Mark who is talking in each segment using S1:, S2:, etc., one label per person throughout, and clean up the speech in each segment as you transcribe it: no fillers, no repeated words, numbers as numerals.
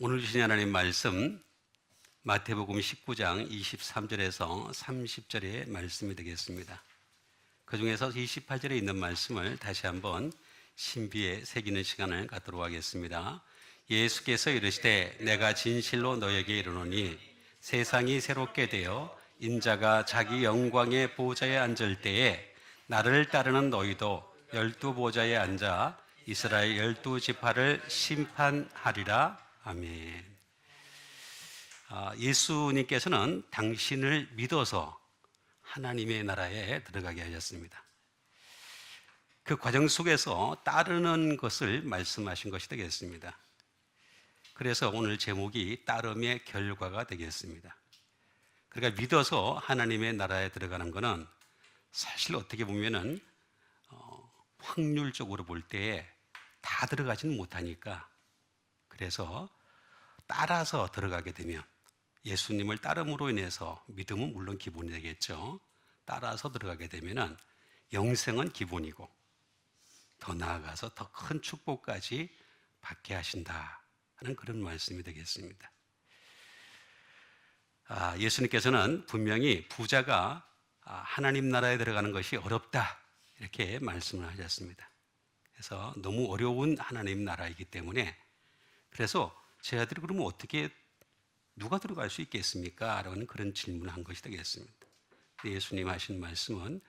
S1: 오늘 주신 하나님 말씀 마태복음 19장 23절에서 30절의 말씀이 되겠습니다. 그 중에서 28절에 있는 말씀을 다시 한번 신비에 새기는 시간을 갖도록 하겠습니다. 예수께서 이르시되 내가 진실로 너에게 이르노니 세상이 새롭게 되어 인자가 자기 영광의 보좌에 앉을 때에 나를 따르는 너희도 12 보좌에 앉아 이스라엘 12 지파를 심판하리라. 아멘. 예수님께서는 당신을 믿어서 하나님의 나라에 들어가게 하셨습니다. 그 과정 속에서 따르는 것을 말씀하신 것이 되겠습니다. 그래서 오늘 제목이 따름의 결과가 되겠습니다. 그러니까 믿어서 하나님의 나라에 들어가는 것은 사실 어떻게 보면은 확률적으로 볼 때 다 들어가지는 못하니까, 그래서 따라서 들어가게 되면, 예수님을 따름으로 인해서 믿음은 물론 기본이 되겠죠. 따라서 들어가게 되면은 영생은 기본이고 더 나아가서 더 큰 축복까지 받게 하신다 하는 그런 말씀이 되겠습니다. 예수님께서는 분명히 부자가 하나님 나라에 들어가는 것이 어렵다 이렇게 말씀을 하셨습니다. 그래서 너무 어려운 하나님 나라이기 때문에, 그래서 제 아들이 그러면 어떻게 누가 들어갈 수 있겠습니까? 라는 그런 질문을 한 것이 되겠습니다. 예수님 하신 말씀은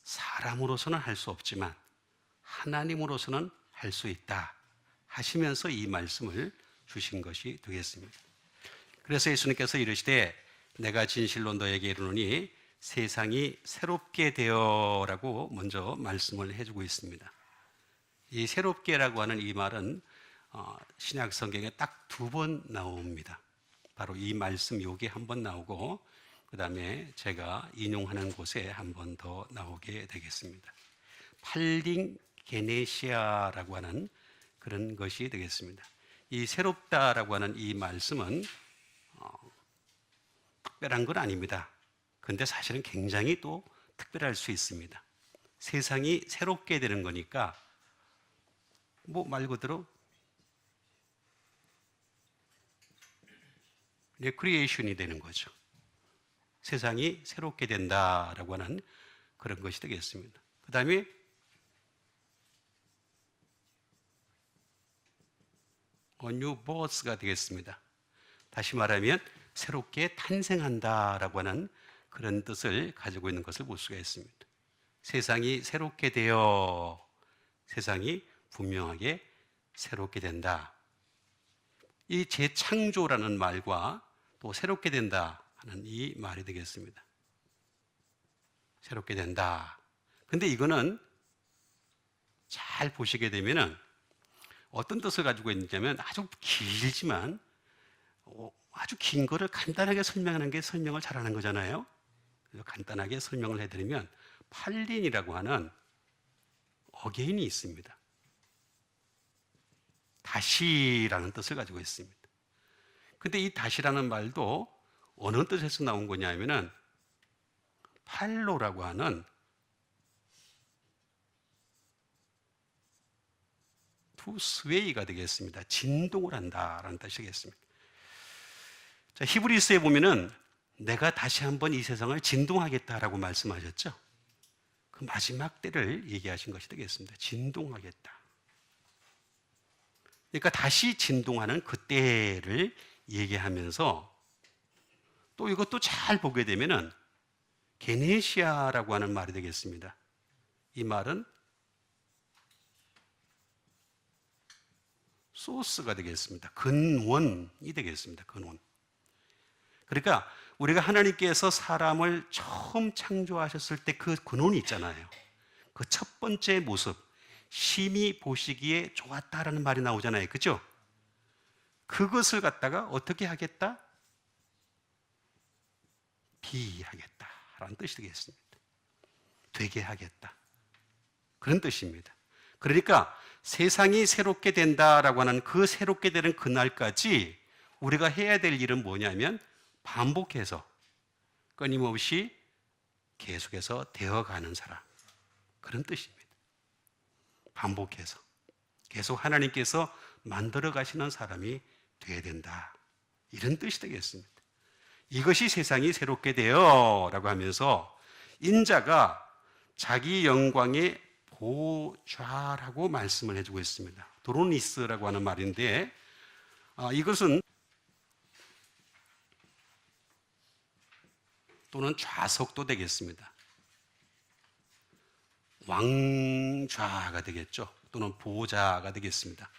S1: 사람으로서는 할 수 없지만 하나님으로서는 할 수 있다 하시면서 이 말씀을 주신 것이 되겠습니다. 그래서 예수님께서 이르시되 내가 진실로 너에게 이르노니 세상이 새롭게 되어라고 먼저 말씀을 해주고 있습니다. 이 새롭게라고 하는 이 말은 신약 성경에 딱 두 번 나옵니다. 바로 이 말씀 여기 한 번 나오고, 그 다음에 제가 인용하는 곳에 한 번 더 나오게 되겠습니다. 팔링게네시아라고 하는 그런 것이 되겠습니다. 이 새롭다라고 하는 이 말씀은 특별한 건 아닙니다. 그런데 사실은 굉장히 또 특별할 수 있습니다. 세상이 새롭게 되는 거니까 말 그대로 레크리에이션이 되는 거죠. 세상이 새롭게 된다라고 하는 그런 것이 되겠습니다. 그 다음에 new birth가 되겠습니다. 다시 말하면 새롭게 탄생한다라고 하는 그런 뜻을 가지고 있는 것을 볼 수가 있습니다. 세상이 새롭게 되어, 세상이 분명하게 새롭게 된다. 이 재창조라는 말과 또 새롭게 된다 하는 이 말이 되겠습니다. 새롭게 된다. 근데 이거는 잘 보시게 되면은 어떤 뜻을 가지고 있냐면, 아주 길지만 아주 긴 거를 간단하게 설명하는 게 설명을 잘하는 거잖아요. 그래서 간단하게 설명을 해드리면, 팔린이라고 하는 어게인이 있습니다. 다시라는 뜻을 가지고 있습니다. 근데 이 다시라는 말도 어느 뜻에서 나온 거냐면은 팔로라고 하는 to sway가 되겠습니다. 진동을 한다라는 뜻이겠습니다. 자, 히브리서에 보면은 내가 다시 한번 이 세상을 진동하겠다라고 말씀하셨죠. 그 마지막 때를 얘기하신 것이 되겠습니다. 진동하겠다. 그러니까 다시 진동하는 그 때를 얘기하면서, 또 이것도 잘 보게 되면은 게네시아라고 하는 말이 되겠습니다. 이 말은 소스가 되겠습니다. 근원이 되겠습니다. 근원. 그러니까 우리가 하나님께서 사람을 처음 창조하셨을 때 그 근원이 있잖아요. 그 첫 번째 모습, 심히 보시기에 좋았다라는 말이 나오잖아요. 그죠? 그것을 갖다가 어떻게 하겠다? 비하겠다라는 뜻이 되겠습니다. 되게 하겠다. 그런 뜻입니다. 그러니까 세상이 새롭게 된다라고 하는 그 새롭게 되는 그날까지 우리가 해야 될 일은 뭐냐면 반복해서 끊임없이 계속해서 되어가는 사람, 그런 뜻입니다. 반복해서 계속 하나님께서 만들어 가시는 사람이 돼야 된다. 이런 뜻이 되겠습니다. 이것이 세상이 새롭게 되어 라고 하면서 인자가 자기 영광의 보좌라고 말씀을 해주고 있습니다. 도로니스라고 하는 말인데 이것은 또는 좌석도 되겠습니다. 왕좌가 되겠죠. 또는 보좌가 되겠습니다.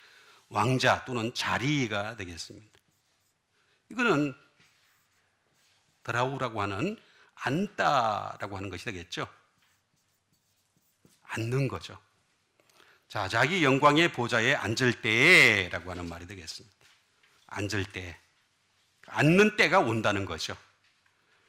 S1: 왕자 또는 자리가 되겠습니다. 이거는 드라우라고 하는 앉다라고 하는 것이 되겠죠. 앉는 거죠. 자, 자기 영광의 보좌에 앉을 때라고 하는 말이 되겠습니다. 앉을 때. 앉는 때가 온다는 거죠.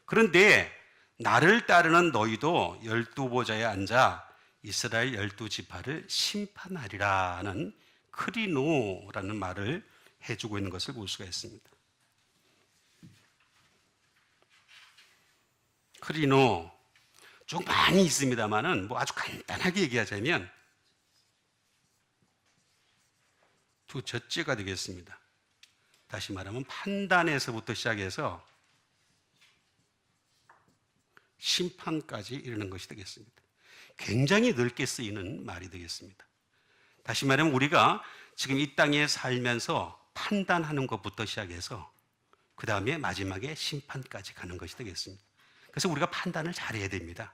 S1: 그런데 나를 따르는 너희도 12보좌에 앉아 이스라엘 12지파를 심판하리라는 크리노라는 말을 해주고 있는 것을 볼 수가 있습니다. 크리노 좀 많이 있습니다만은 아주 간단하게 얘기하자면 두 첫째가 되겠습니다. 다시 말하면 판단에서부터 시작해서 심판까지 이르는 것이 되겠습니다. 굉장히 넓게 쓰이는 말이 되겠습니다. 다시 말하면 우리가 지금 이 땅에 살면서 판단하는 것부터 시작해서 그 다음에 마지막에 심판까지 가는 것이 되겠습니다. 그래서 우리가 판단을 잘해야 됩니다.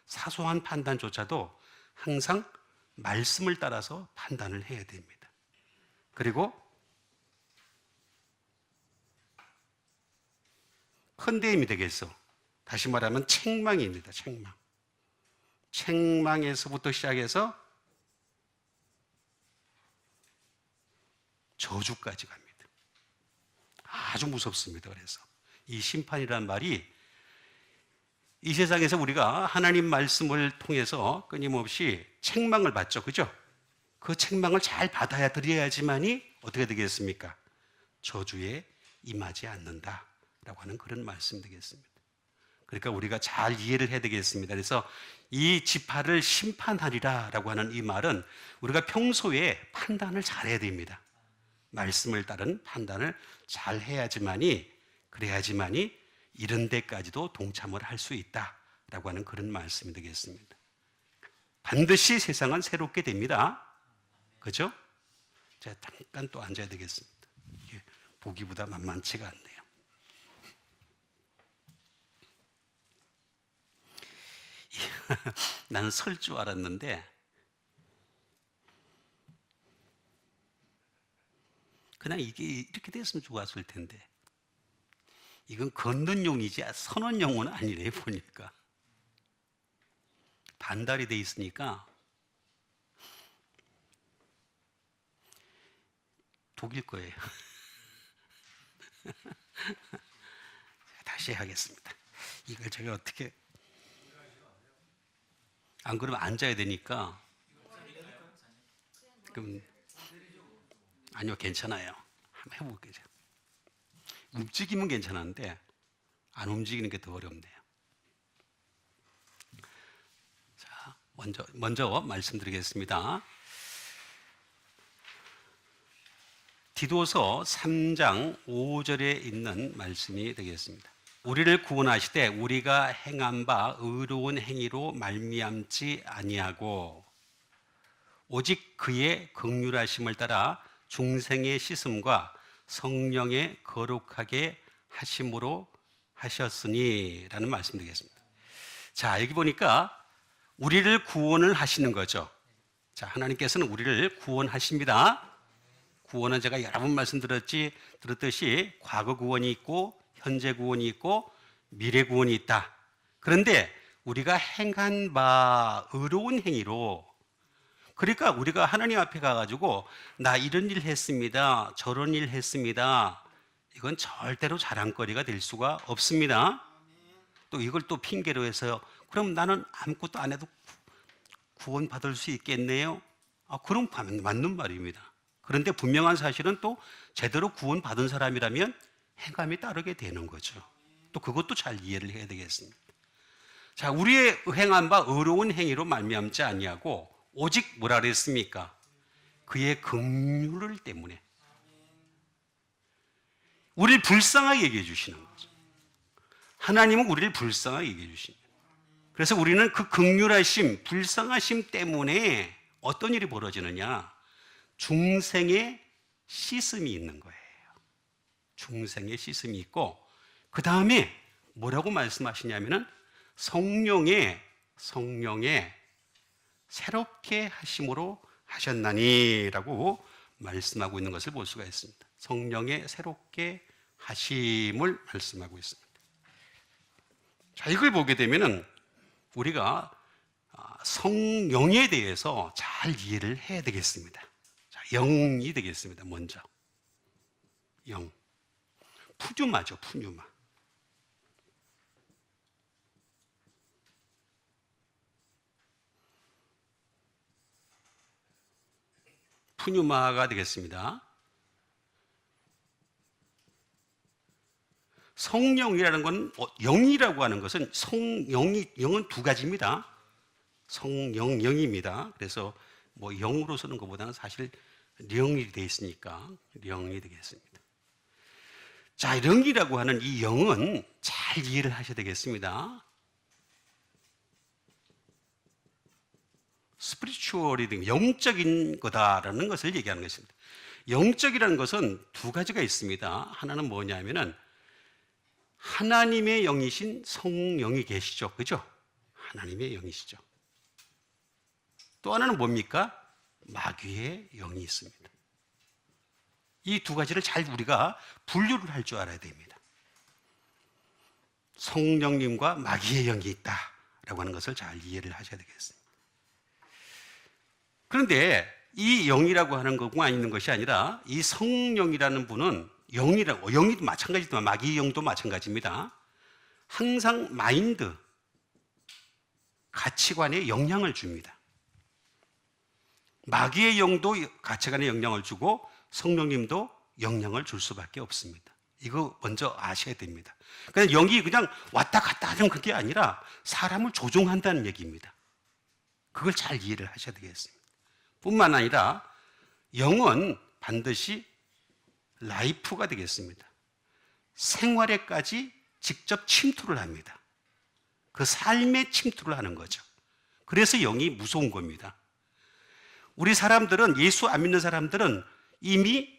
S1: 사소한 판단조차도 항상 말씀을 따라서 판단을 해야 됩니다. 그리고 컨데임이 되겠어. 다시 말하면 책망입니다. 책망. 책망에서부터 시작해서 저주까지 갑니다. 아주 무섭습니다. 그래서 이 심판이라는 말이 이 세상에서 우리가 하나님 말씀을 통해서 끊임없이 책망을 받죠. 그죠? 그 책망을 잘 받아야 드려야지만이 어떻게 되겠습니까? 저주에 임하지 않는다라고 하는 그런 말씀 되겠습니다. 그러니까 우리가 잘 이해를 해야 되겠습니다. 그래서 이 지파를 심판하리라라고 하는 이 말은 우리가 평소에 판단을 잘해야 됩니다. 말씀을 따른 판단을 잘 해야지만이 그래야지만이 이런 데까지도 동참을 할 수 있다라고 하는 그런 말씀이 되겠습니다. 반드시 세상은 새롭게 됩니다. 그죠? 제가 잠깐 또 앉아야 되겠습니다. 이게 보기보다 만만치가 않네요. 나는 설 줄 알았는데 그냥 이게 이렇게 됐으면 좋았을 텐데 이건 걷는 용이지 서는 용은 아니래. 보니까 반달이 돼 있으니까 독일 거예요. 다시 하겠습니다. 이걸 제가 어떻게 안 그러면 앉아야 되니까. 그럼 아니요, 괜찮아요. 한번 해볼게요. 움직이면 괜찮은데 안 움직이는 게 더 어렵네요. 자, 먼저 말씀드리겠습니다. 디도서 3장 5절에 있는 말씀이 되겠습니다. 우리를 구원하시되 우리가 행한 바 의로운 행위로 말미암지 아니하고 오직 그의 긍휼하심을 따라 중생의 씻음과 성령의 거룩하게 하심으로 하셨으니 라는 말씀 되겠습니다. 자, 여기 보니까 우리를 구원을 하시는 거죠. 자, 하나님께서는 우리를 구원하십니다. 구원은 제가 여러 번 들었듯이 과거 구원이 있고 현재 구원이 있고 미래 구원이 있다. 그런데 우리가 행한 바 의로운 행위로, 그러니까 우리가 하나님 앞에 가가지고 나 이런 일 했습니다, 저런 일 했습니다, 이건 절대로 자랑거리가 될 수가 없습니다. 또 이걸 또 핑계로 해서 그럼 나는 아무것도 안 해도 구원받을 수 있겠네요. 그럼 맞는 말입니다. 그런데 분명한 사실은 또 제대로 구원받은 사람이라면 행함이 따르게 되는 거죠. 또 그것도 잘 이해를 해야 되겠습니다. 자, 우리의 행한 바 의로운 행위로 말미암지 아니하고 오직 뭐라 그랬습니까? 그의 긍휼을 때문에. 우리를 불쌍하게 얘기해 주시는 거죠. 하나님은 우리를 불쌍하게 얘기해 주십니다. 그래서 우리는 그 긍휼하심, 불쌍하심 때문에 어떤 일이 벌어지느냐? 중생의 씻음이 있는 거예요. 중생의 씻음이 있고, 그 다음에 뭐라고 말씀하시냐면은 성령의 새롭게 하심으로 하셨나니라고 말씀하고 있는 것을 볼 수가 있습니다. 성령의 새롭게 하심을 말씀하고 있습니다. 자, 이걸 보게 되면은 우리가 성령에 대해서 잘 이해를 해야 되겠습니다. 자, 영이 되겠습니다. 먼저 영, 푸뉴마죠. 푸뉴마. 푸뉴마가 되겠습니다. 성령이라는 건, 영이라고 하는 것은 영은 두 가지입니다. 성령, 영입니다. 그래서 뭐 영으로 쓰는 것보다는 사실 령이 되어 있으니까 령이 되겠습니다. 자, 영이라고 하는 이 영은 잘 이해를 하셔야 되겠습니다. 스피리추얼이 영적인 거다라는 것을 얘기하는 것입니다. 영적이라는 것은 두 가지가 있습니다. 하나는 뭐냐면은 하나님의 영이신 성령이 계시죠. 그죠? 하나님의 영이시죠. 또 하나는 뭡니까? 마귀의 영이 있습니다. 이 두 가지를 잘 우리가 분류를 할 줄 알아야 됩니다. 성령님과 마귀의 영이 있다라고 하는 것을 잘 이해를 하셔야 되겠습니다. 그런데 이 영이라고 하는 것만 있는 것이 아니라 이 성령이라는 분은 영이도 마찬가지지만 마귀의 영도 마찬가지입니다. 항상 마인드, 가치관에 영향을 줍니다. 마귀의 영도 가치관에 영향을 주고 성령님도 영향을 줄 수밖에 없습니다. 이거 먼저 아셔야 됩니다. 그냥 영이 그냥 왔다 갔다 하는 그게 아니라 사람을 조종한다는 얘기입니다. 그걸 잘 이해를 하셔야 되겠습니다. 뿐만 아니라 영은 반드시 라이프가 되겠습니다. 생활에까지 직접 침투를 합니다. 그 삶에 침투를 하는 거죠. 그래서 영이 무서운 겁니다. 우리 사람들은, 예수 안 믿는 사람들은 이미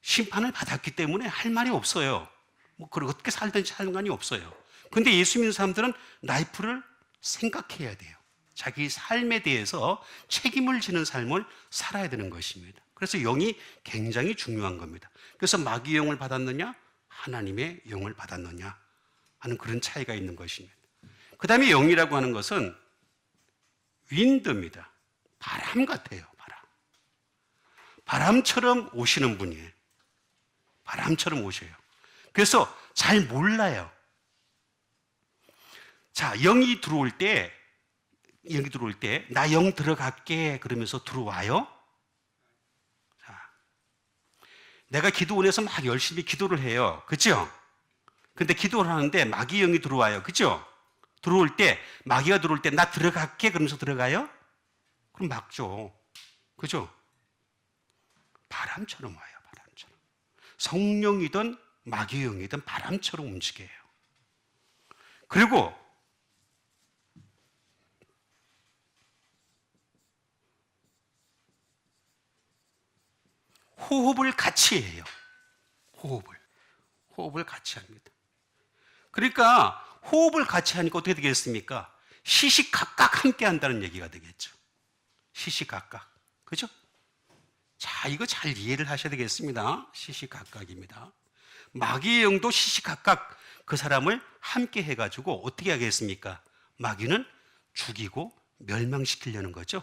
S1: 심판을 받았기 때문에 할 말이 없어요. 뭐 어떻게 살든지 상관이 없어요. 근데 예수 믿는 사람들은 라이프를 생각해야 돼요. 자기 삶에 대해서 책임을 지는 삶을 살아야 되는 것입니다. 그래서 영이 굉장히 중요한 겁니다. 그래서 마귀의 영을 받았느냐, 하나님의 영을 받았느냐 하는 그런 차이가 있는 것입니다. 그 다음에 영이라고 하는 것은 윈드입니다. 바람 같아요. 바람처럼 오시는 분이에요. 바람처럼 오셔요. 그래서 잘 몰라요. 자, 영이 들어올 때 나 영 들어갈게 그러면서 들어와요. 자, 내가 기도원에서 막 열심히 기도를 해요. 그죠? 근데 기도를 하는데 마귀 영이 들어와요. 그죠? 마귀가 들어올 때 나 들어갈게 그러면서 들어가요? 그럼 막죠. 그죠? 바람처럼 와요. 바람처럼. 성령이든 마귀의 영이든 바람처럼 움직여요. 그리고 호흡을 같이 해요. 호흡을 같이 합니다. 그러니까 호흡을 같이 하니까 어떻게 되겠습니까? 시시각각 함께 한다는 얘기가 되겠죠. 시시각각. 그죠? 자, 이거 잘 이해를 하셔야 되겠습니다. 시시각각입니다. 마귀의 영도 시시각각 그 사람을 함께 해가지고 어떻게 하겠습니까? 마귀는 죽이고 멸망시키려는 거죠.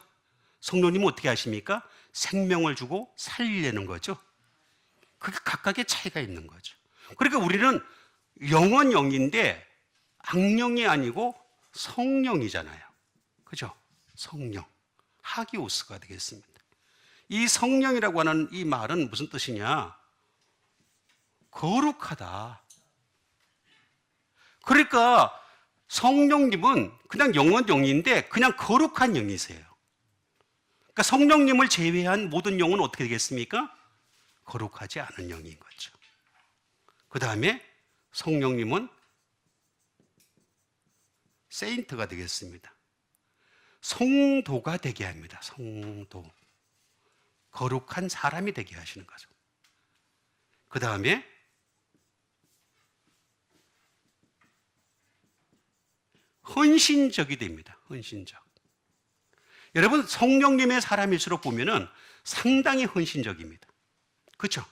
S1: 성령님은 어떻게 하십니까? 생명을 주고 살리려는 거죠. 그게 각각의 차이가 있는 거죠. 그러니까 우리는 영은 영인데 악령이 아니고 성령이잖아요. 그죠? 성령. 하기오스가 되겠습니다. 이 성령이라고 하는 이 말은 무슨 뜻이냐? 거룩하다. 그러니까 성령님은 그냥 영은 영인데 그냥 거룩한 영이세요. 그러니까 성령님을 제외한 모든 영은 어떻게 되겠습니까? 거룩하지 않은 영인 거죠. 그 다음에 성령님은 세인트가 되겠습니다. 성도가 되게 합니다. 성도. 거룩한 사람이 되게 하시는 거죠. 그 다음에 헌신적이 됩니다. 헌신적. 여러분, 성령님의 사람일수록 보면은 상당히 헌신적입니다. 그렇죠?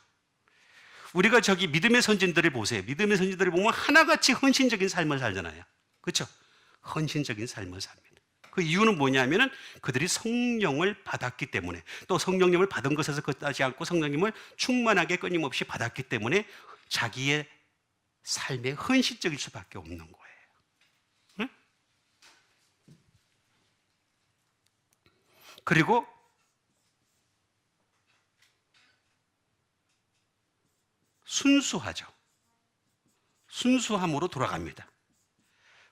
S1: 우리가 저기 믿음의 선진들을 보세요. 믿음의 선진들을 보면 하나같이 헌신적인 삶을 살잖아요. 그렇죠? 헌신적인 삶을 삽니다. 그 이유는 뭐냐면은 그들이 성령을 받았기 때문에, 또 성령님을 받은 것에서 끝나지 않고 성령님을 충만하게 끊임없이 받았기 때문에 자기의 삶에 헌신적일 수밖에 없는 거예요. 응? 그리고 순수하죠. 순수함으로 돌아갑니다.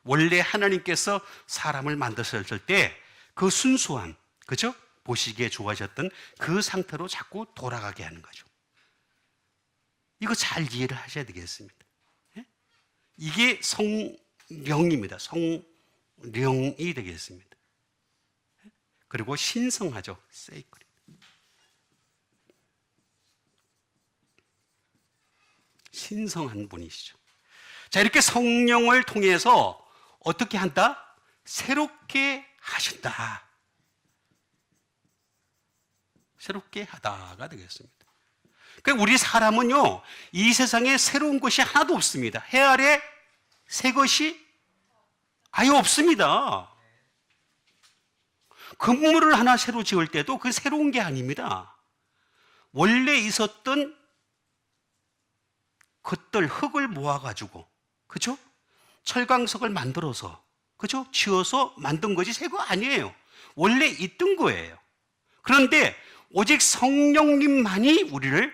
S1: 원래 하나님께서 사람을 만드셨을 때 그 순수함, 그죠? 보시기에 좋아졌던 그 상태로 자꾸 돌아가게 하는 거죠. 이거 잘 이해를 하셔야 되겠습니다. 예? 이게 성령입니다. 성령이 되겠습니다. 그리고 신성하죠. sacred. 신성한 분이시죠. 자, 이렇게 성령을 통해서 어떻게 한다? 새롭게 하신다. 새롭게 하다가 되겠습니다. 그러니까 우리 사람은요, 이 세상에 새로운 것이 하나도 없습니다. 해 아래 새 것이 아예 없습니다. 건물을 하나 새로 지을 때도 그 새로운 게 아닙니다. 원래 있었던 것들, 흙을 모아가지고, 그죠? 철강석을 만들어서, 그죠? 지어서 만든 것이 새 거 아니에요. 원래 있던 거예요. 그런데 오직 성령님만이 우리를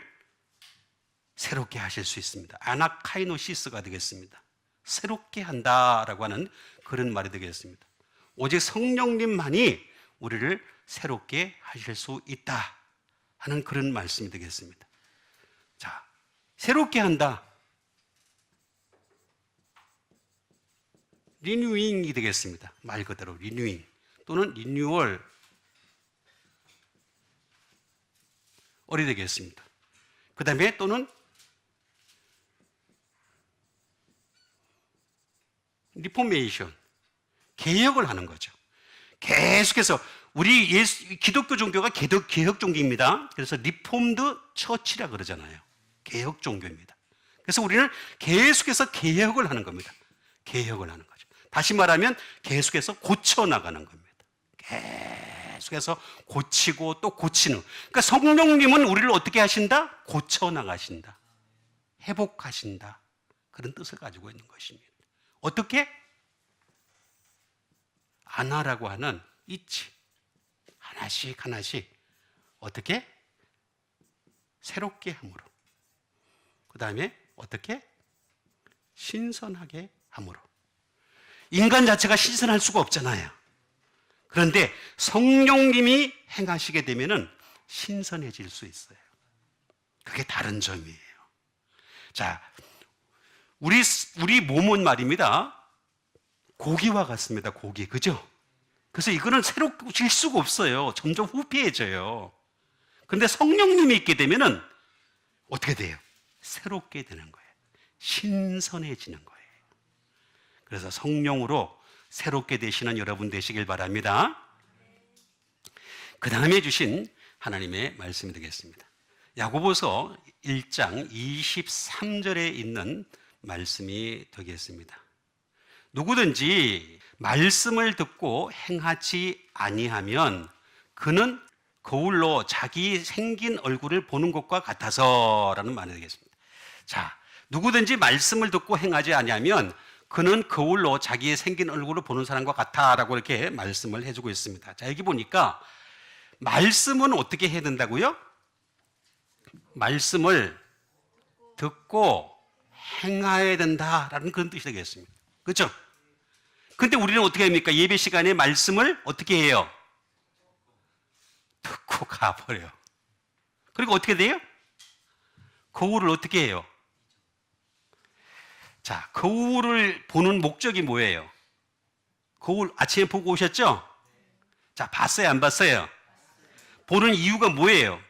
S1: 새롭게 하실 수 있습니다. 아나카이노시스가 되겠습니다. 새롭게 한다라고 하는 그런 말이 되겠습니다. 오직 성령님만이 우리를 새롭게 하실 수 있다 하는 그런 말씀이 되겠습니다. 자, 새롭게 한다. 리뉴잉이 되겠습니다. 말 그대로 리뉴잉 또는 리뉴얼 어리 되겠습니다. 그 다음에 또는 리포메이션, 개혁을 하는 거죠. 계속해서 우리 기독교 종교가 개혁 종교입니다. 그래서 리폼드 처치라 그러잖아요. 개혁 종교입니다. 그래서 우리는 계속해서 개혁을 하는 겁니다. 개혁을 하는 거죠. 다시 말하면 계속해서 고쳐나가는 겁니다. 계속해서 고치고 또 고치는. 그러니까 성령님은 우리를 어떻게 하신다? 고쳐나가신다. 회복하신다. 그런 뜻을 가지고 있는 것입니다. 어떻게? 아나라고 하는 이치. 하나씩 하나씩 어떻게? 새롭게 함으로. 그 다음에 어떻게? 신선하게 함으로. 인간 자체가 신선할 수가 없잖아요. 그런데 성령님이 행하시게 되면은 신선해질 수 있어요. 그게 다른 점이에요. 자, 우리 몸은 말입니다. 고기와 같습니다. 고기, 그죠? 그래서 이거는 새로워질 수가 없어요. 점점 후피해져요. 그런데 성령님이 있게 되면은 어떻게 돼요? 새롭게 되는 거예요. 신선해지는 거예요. 그래서 성령으로 새롭게 되시는 여러분 되시길 바랍니다. 그 다음에 주신 하나님의 말씀이 되겠습니다. 야고보서 1장 23절에 있는 말씀이 되겠습니다. 누구든지 말씀을 듣고 행하지 아니하면 그는 거울로 자기 생긴 얼굴을 보는 것과 같아서라는 말이 되겠습니다. 자, 누구든지 말씀을 듣고 행하지 아니하면 그는 거울로 자기의 생긴 얼굴을 보는 사람과 같아라고 이렇게 말씀을 해주고 있습니다. 자, 여기 보니까 말씀은 어떻게 해야 된다고요? 말씀을 듣고 행해야 된다라는 그런 뜻이 되겠습니다. 그렇죠? 근데 우리는 어떻게 합니까? 예배 시간에 말씀을 어떻게 해요? 듣고 가버려요. 그리고 어떻게 돼요? 거울을 어떻게 해요? 자, 거울을 보는 목적이 뭐예요? 거울 아침에 보고 오셨죠? 자, 봤어요, 안 봤어요? 보는 이유가 뭐예요?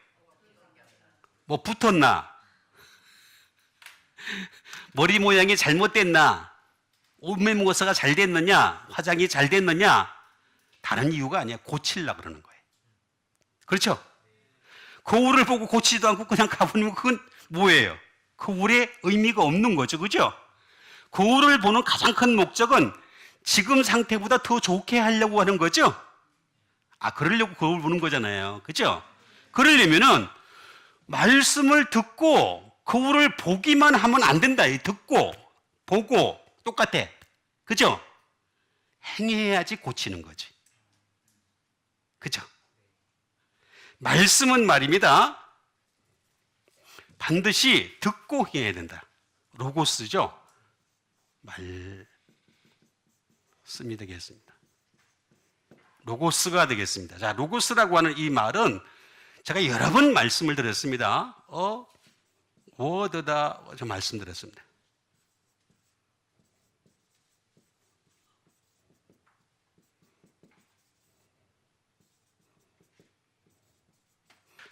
S1: 뭐 붙었나? 머리 모양이 잘못됐나? 옷매무가사가 잘 됐느냐? 화장이 잘 됐느냐? 다른 이유가 아니야. 고치려고 그러는 거예요. 그렇죠? 거울을 보고 고치지도 않고 그냥 가버리면 그건 뭐예요? 거울에 의미가 없는 거죠. 그죠? 거울을 보는 가장 큰 목적은 지금 상태보다 더 좋게 하려고 하는 거죠? 그러려고 거울 보는 거잖아요. 그죠? 그러려면은 말씀을 듣고 거울을 보기만 하면 안 된다. 듣고, 보고, 똑같아. 그죠? 행해야지 고치는 거지. 그죠? 말씀은 말입니다. 반드시 듣고 행해야 된다. 로고스죠? 말씀이 되겠습니다. 로고스가 되겠습니다. 자, 로고스라고 하는 이 말은 제가 여러 번 말씀을 드렸습니다. 워드다 저 말씀드렸습니다.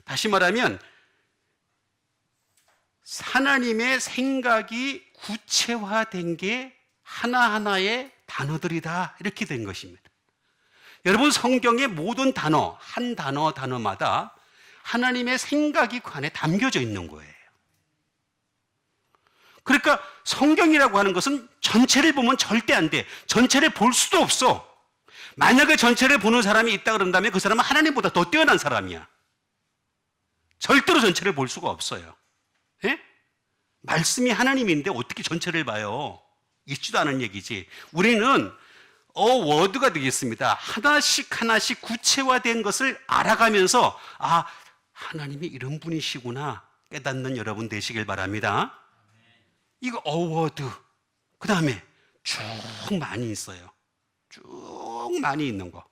S1: 다시 말하면 하나님의 생각이 구체화된 게 하나하나의 단어들이다. 이렇게 된 것입니다. 여러분 성경의 모든 단어, 한 단어마다 하나님의 생각이 그 안에 담겨져 있는 거예요. 그러니까 성경이라고 하는 것은 전체를 보면 절대 안 돼. 전체를 볼 수도 없어. 만약에 전체를 보는 사람이 있다 그런다면 그 사람은 하나님보다 더 뛰어난 사람이야. 절대로 전체를 볼 수가 없어요. 예? 말씀이 하나님인데 어떻게 전체를 봐요? 있지도 않은 얘기지. 우리는 워드가 되겠습니다. 하나씩 하나씩 구체화된 것을 알아가면서 하나님이 이런 분이시구나 깨닫는 여러분 되시길 바랍니다. 이거 워드. 그 다음에 쭉 많이 있어요. 쭉 많이 있는 거.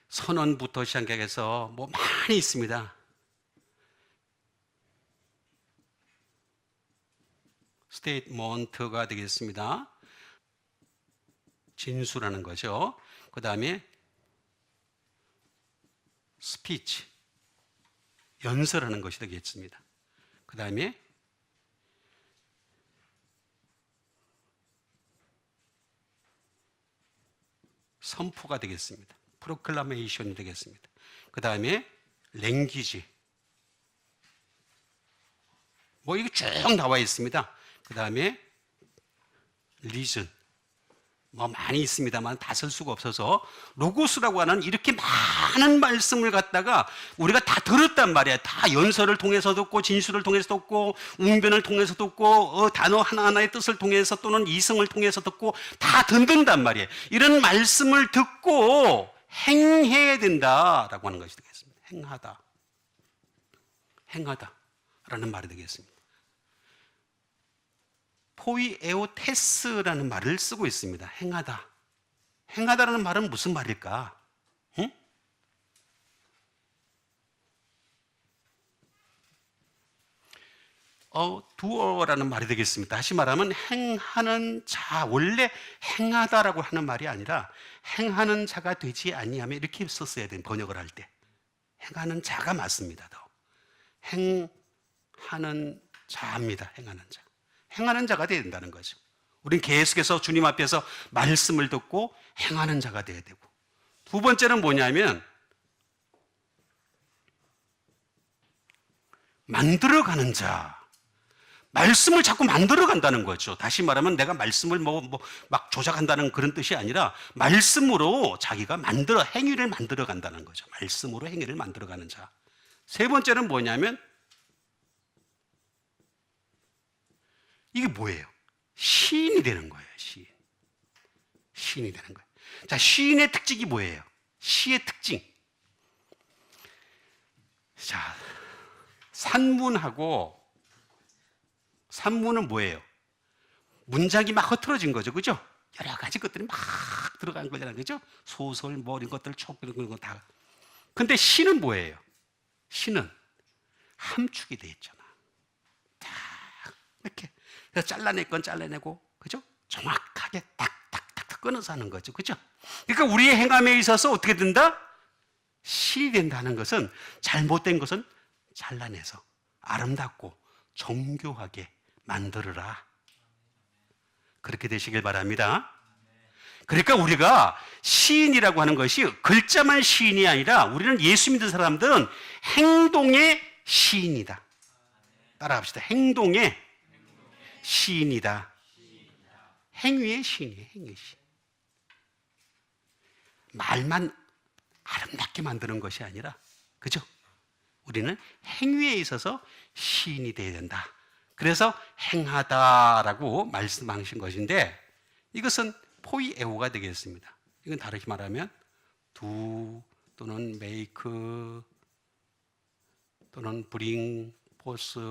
S1: 선언부터 시작해서 뭐 많이 있습니다. 스테이트먼트가 되겠습니다. 진술하는 거죠. 그 다음에 스피치, 연설하는 것이 되겠습니다. 그 다음에 선포가 되겠습니다. 프로클라메이션이 되겠습니다. 그 다음에 랭귀지, 뭐 이게 쭉 나와 있습니다. 그 다음에 리즌, 뭐 많이 있습니다만 다 쓸 수가 없어서 로고스라고 하는 이렇게 많은 말씀을 갖다가 우리가 다 들었단 말이야. 다 연설을 통해서 듣고 진술을 통해서 듣고 웅변을 통해서 듣고 단어 하나하나의 뜻을 통해서 또는 이성을 통해서 듣고 다 듣는단 말이에요. 이런 말씀을 듣고 행해야 된다라고 하는 것이 되겠습니다. 행하다라는 말이 되겠습니다. 포이에오테스라는 말을 쓰고 있습니다. 행하다라는 말은 무슨 말일까? 응? 두어라는 말이 되겠습니다. 다시 말하면 행하는 자, 원래 행하다라고 하는 말이 아니라 행하는 자가 되지 아니하면 이렇게 썼어야 돼요. 번역을 할 때. 행하는 자가 맞습니다. 더. 행하는 자입니다. 행하는 자. 행하는 자가 되어야 된다는 거죠. 우린 계속해서 주님 앞에서 말씀을 듣고 행하는 자가 되어야 되고, 두 번째는 뭐냐면 만들어가는 자. 말씀을 자꾸 만들어간다는 거죠. 다시 말하면 내가 말씀을 막 조작한다는 그런 뜻이 아니라 말씀으로 자기가 행위를 만들어간다는 거죠. 말씀으로 행위를 만들어가는 자. 세 번째는 뭐냐면 이게 뭐예요? 시인이 되는 거예요. 시인이 되는 거예요. 자, 시인의 특징이 뭐예요? 시의 특징. 자, 산문은 뭐예요? 문장이 막 흐트러진 거죠. 그죠? 여러 가지 것들이 막 들어간 거잖아요. 그죠? 소설, 이런 것들, 촉, 이런 거 다. 근데 시는 뭐예요? 신은 함축이 돼 있잖아. 딱 이렇게 그래서 잘라낼 건 잘라내고, 그죠? 정확하게 딱딱딱 끊어서 하는 거죠, 그죠? 그러니까 우리의 행함에 있어서 어떻게 된다? 신이 된다는 것은, 잘못된 것은 잘라내서 아름답고 정교하게 만들어라. 그렇게 되시길 바랍니다. 그러니까 우리가 시인이라고 하는 것이 글자만 시인이 아니라, 우리는 예수 믿는 사람들은 행동의 시인이다. 따라합시다. 행동의 시인이다. 행위의 시인이에요. 행위의 시인. 말만 아름답게 만드는 것이 아니라, 그죠? 우리는 행위에 있어서 시인이 되어야 된다. 그래서 행하다라고 말씀하신 것인데, 이것은 포이에오가 되겠습니다. 이건 다르게 말하면 do 또는 make 또는 bring, force,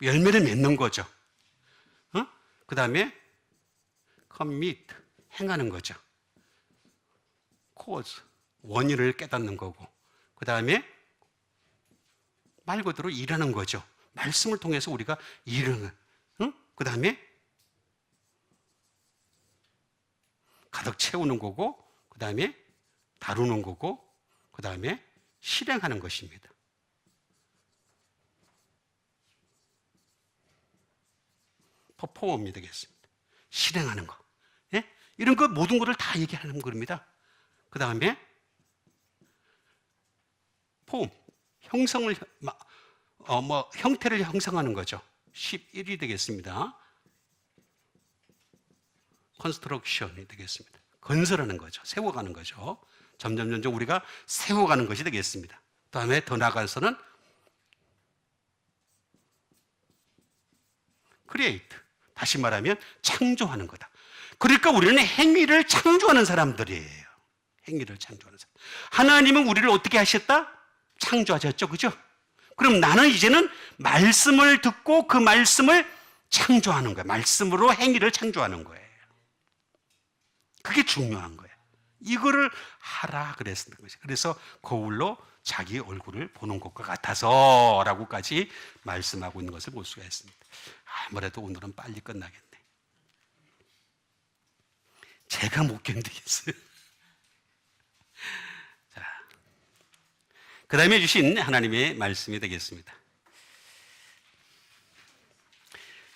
S1: 열매를 맺는 거죠. 그 다음에 commit, 행하는 거죠. cause, 원인을 깨닫는 거고, 그 다음에 말 그대로 일하는 거죠. 말씀을 통해서 우리가 일하는, 그 다음에 가득 채우는 거고, 그 다음에 다루는 거고, 그 다음에 실행하는 것입니다. 퍼포먼이 되겠습니다. 실행하는 거. 예? 이런 거 모든 것을 다 얘기하는 겁니다. 그 다음에 폼, 형성을, 형태를 형성하는 거죠. 11이 되겠습니다. 컨스트럭션이 되겠습니다. 건설하는 거죠. 세워가는 거죠. 점점 우리가 세워가는 것이 되겠습니다. 다음에 더 나아가서는 크리에이트, 다시 말하면 창조하는 거다. 그러니까 우리는 행위를 창조하는 사람들이에요. 행위를 창조하는 사람. 하나님은 우리를 어떻게 하셨다? 창조하셨죠, 그죠? 그럼 나는 이제는 말씀을 듣고 그 말씀을 창조하는 거예요. 말씀으로 행위를 창조하는 거예요. 그게 중요한 거예요. 이거를 하라 그랬던 것이. 그래서 거울로 자기 얼굴을 보는 것과 같아서 라고까지 말씀하고 있는 것을 볼 수가 있습니다. 아무래도 오늘은 빨리 끝나겠네. 제가 못 견디겠어요. 자, 그 다음에 주신 하나님의 말씀이 되겠습니다.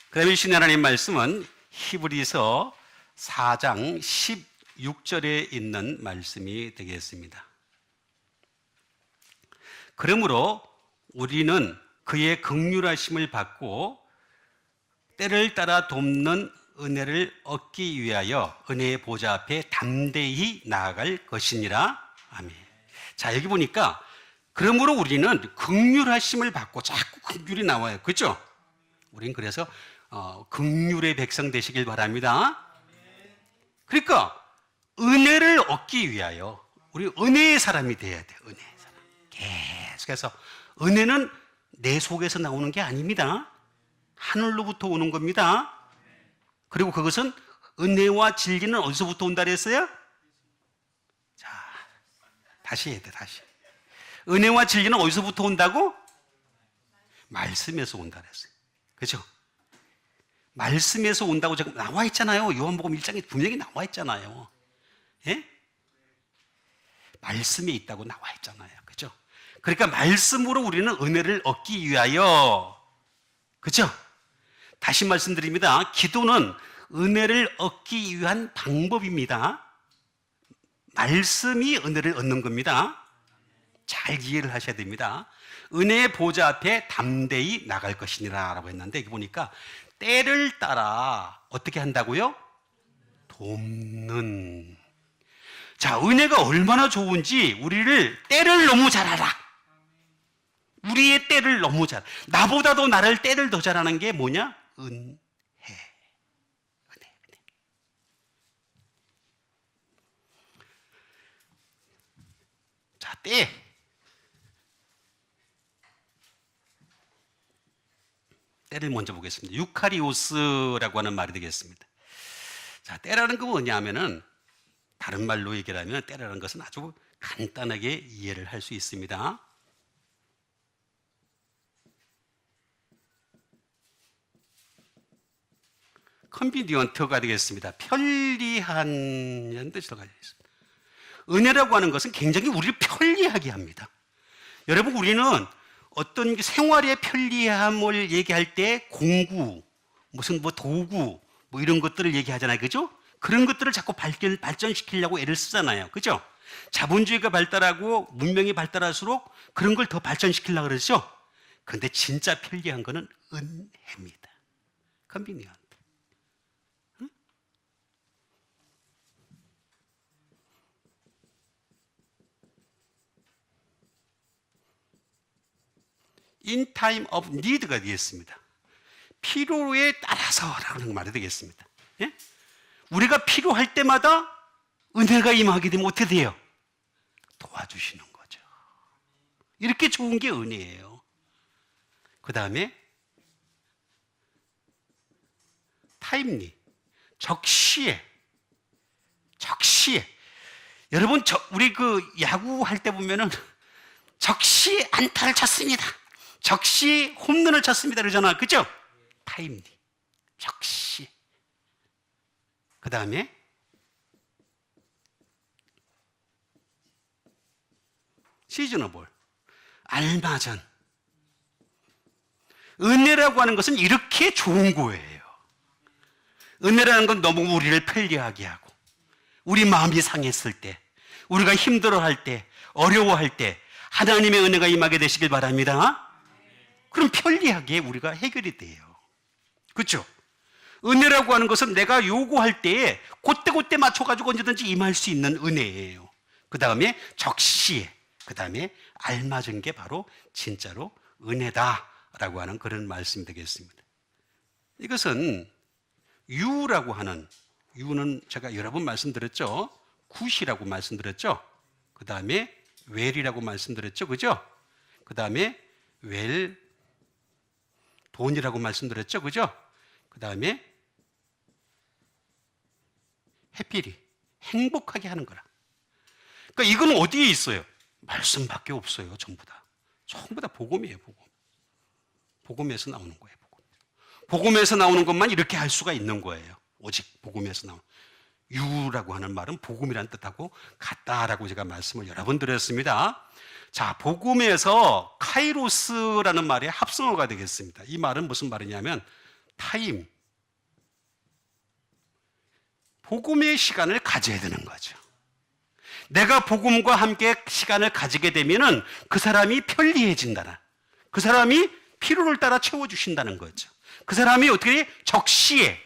S1: 그 다음에 주신 하나님의 말씀은 히브리서 4장 16절에 있는 말씀이 되겠습니다. 그러므로 우리는 그의 긍휼하심을 받고 때를 따라 돕는 은혜를 얻기 위하여 은혜의 보좌 앞에 담대히 나아갈 것이니라. 아멘. 자, 여기 보니까 그러므로 우리는 긍휼하심을 받고, 자꾸 긍휼이 나와요. 그렇죠? 우린 그래서 긍휼의 백성 되시길 바랍니다. 그러니까 은혜를 얻기 위하여 우리 은혜의 사람이 돼야 돼요. 은혜의 사람. 계속해서 은혜는 내 속에서 나오는 게 아닙니다. 하늘로부터 오는 겁니다. 그리고 그것은 은혜와 진리는 어디서부터 온다 그랬어요? 자, 다시 해야 돼, 다시. 은혜와 진리는 어디서부터 온다고? 말씀에서 온다 그랬어요. 그죠? 말씀에서 온다고 지금 나와 있잖아요. 요한복음 1장에 분명히 나와 있잖아요. 예? 말씀에 있다고 나와 있잖아요. 그죠? 그러니까 말씀으로 우리는 은혜를 얻기 위하여, 그죠? 다시 말씀드립니다. 기도는 은혜를 얻기 위한 방법입니다. 말씀이 은혜를 얻는 겁니다. 잘 이해를 하셔야 됩니다. 은혜의 보좌 앞에 담대히 나갈 것이니라 라고 했는데, 여기 보니까 때를 따라 어떻게 한다고요? 돕는. 자, 은혜가 얼마나 좋은지 우리를 때를 너무 잘 알아. 우리의 때를 너무 잘. 나보다도 나를 때를 더 잘하는 게 뭐냐? 은혜. 자, 때. 때를 먼저 보겠습니다. 유카리오스라고 하는 말이 되겠습니다. 자, 때라는 건 뭐냐면은, 다른 말로 얘기를 하면 때라는 것은 아주 간단하게 이해를 할 수 있습니다. 컨비니언트가 되겠습니다. 편리한 뜻이 들어가 있습니다. 은혜라고 하는 것은 굉장히 우리를 편리하게 합니다. 여러분, 우리는 어떤 생활의 편리함을 얘기할 때 공구, 무슨 뭐 도구, 뭐 이런 것들을 얘기하잖아요. 그죠? 그런 것들을 자꾸 발전시키려고 애를 쓰잖아요. 그죠? 자본주의가 발달하고 문명이 발달할수록 그런 걸 더 발전시키려고 그러죠? 그런데 진짜 편리한 거는 은혜입니다. 컨비니언트. In time of need가 되겠습니다. 필요에 따라서라는 말이 되겠습니다. 예? 우리가 필요할 때마다 은혜가 임하게 되면 어떻게 돼요? 도와주시는 거죠. 이렇게 좋은 게 은혜예요. 그 다음에 타임리, 적시에. 여러분, 우리 그 야구 할 때 보면은 적시에 안타를 쳤습니다. 적시에 홈런을 쳤습니다. 그러잖아. 그죠? 타임리, 적시. 그 다음에 시즈너블, 알맞은. 은혜라고 하는 것은 이렇게 좋은 거예요. 은혜라는 건 너무 우리를 편리하게 하고, 우리 마음이 상했을 때, 우리가 힘들어할 때, 어려워할 때 하나님의 은혜가 임하게 되시길 바랍니다. 그럼 편리하게 우리가 해결이 돼요. 그렇죠? 은혜라고 하는 것은 내가 요구할 때에 그때 맞춰가지고 언제든지 임할 수 있는 은혜예요. 그 다음에 적시에, 그 다음에 알맞은 게 바로 진짜로 은혜다라고 하는 그런 말씀이 되겠습니다. 이것은 유라고 하는, 유는 제가 여러 번 말씀드렸죠. 굿이라고 말씀드렸죠. 그 다음에 웰이라고 말씀드렸죠. 그죠? 그 다음에 웰, 돈이라고 말씀드렸죠. 그죠? 그 다음에 해피리, 행복하게 하는 거라. 그러니까 이건 어디에 있어요? 말씀밖에 없어요. 전부 다 복음이에요. 복음에서 나오는 거예요. 복음에서 나오는 것만 이렇게 할 수가 있는 거예요. 오직 복음에서 나오는. 유라고 하는 말은 복음이란 뜻하고 같다라고 제가 말씀을 여러 번 드렸습니다. 자, 복음에서 카이로스라는 말의 합성어가 되겠습니다. 이 말은 무슨 말이냐면 타임, 복음의 시간을 가져야 되는 거죠. 내가 복음과 함께 시간을 가지게 되면은 그 사람이 편리해진다는, 그 사람이 필요를 따라 채워주신다는 거죠. 그 사람이 어떻게 적시에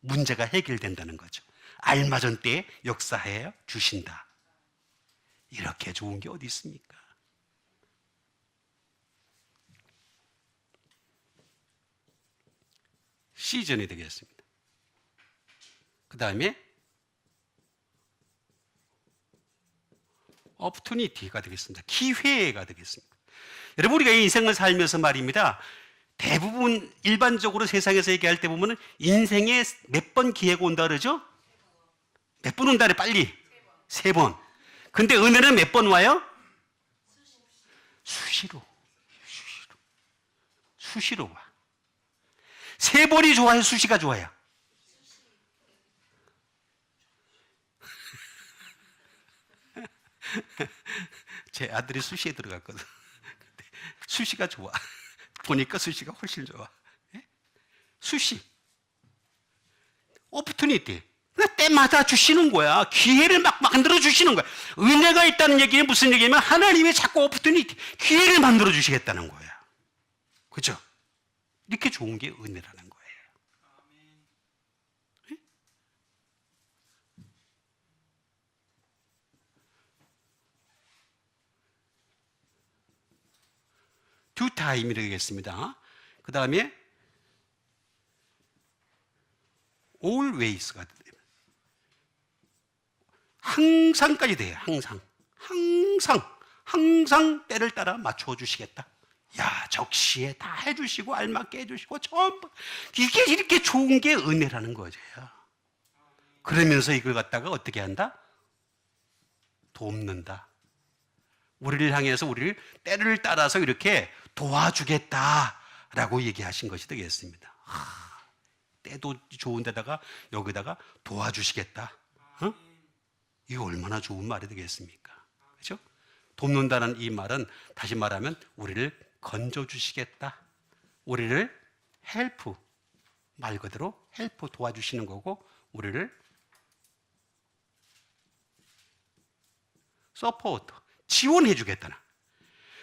S1: 문제가 해결된다는 거죠. 알맞은 때에 역사해 주신다. 이렇게 좋은 게 어디 있습니까? 시즌이 되겠습니다. 그 다음에 opportunity가 되겠습니다. 기회가 되겠습니다. 여러분, 우리가 이 인생을 살면서 말입니다. 대부분 일반적으로 세상에서 얘기할 때 보면 인생에 몇 번 기회가 온다 그러죠? 몇 번 온다 그래, 빨리? 3번. 근데 은혜는 몇 번 와요? 수시로 와. 3번이 좋아요? 수시가 좋아요? 제 아들이 수시에 들어갔거든. 수시가 좋아. 보니까 수시가 훨씬 좋아. 수시. 오퍼튜니티. 때마다 주시는 거야. 기회를 막 만들어 주시는 거야. 은혜가 있다는 얘기는 무슨 얘기냐면 하나님이 자꾸 오퍼튜니티, 기회를 만들어 주시겠다는 거야. 그죠? 이렇게 좋은 게 은혜라는 거예요. 두 타임이 되겠습니다. 그 다음에 always가 돼요. 항상까지 돼요. 항상 때를 따라 맞춰 주시겠다. 야, 적시에 다 해주시고 알맞게 해주시고 전부 이게 이렇게 좋은 게 은혜라는 거죠. 그러면서 이걸 갖다가 어떻게 한다? 돕는다. 우리를 향해서 우리를 때를 따라서 이렇게 도와주겠다라고 얘기하신 것이 되겠습니다. 때도 좋은 데다가 여기다가 도와주시겠다. 이거 얼마나 좋은 말이 되겠습니까? 그렇죠? 돕는다는 이 말은 다시 말하면 우리를 건져주시겠다. 우리를 헬프, 말 그대로 헬프 도와주시는 거고, 우리를 서포트, 지원해 주겠다는,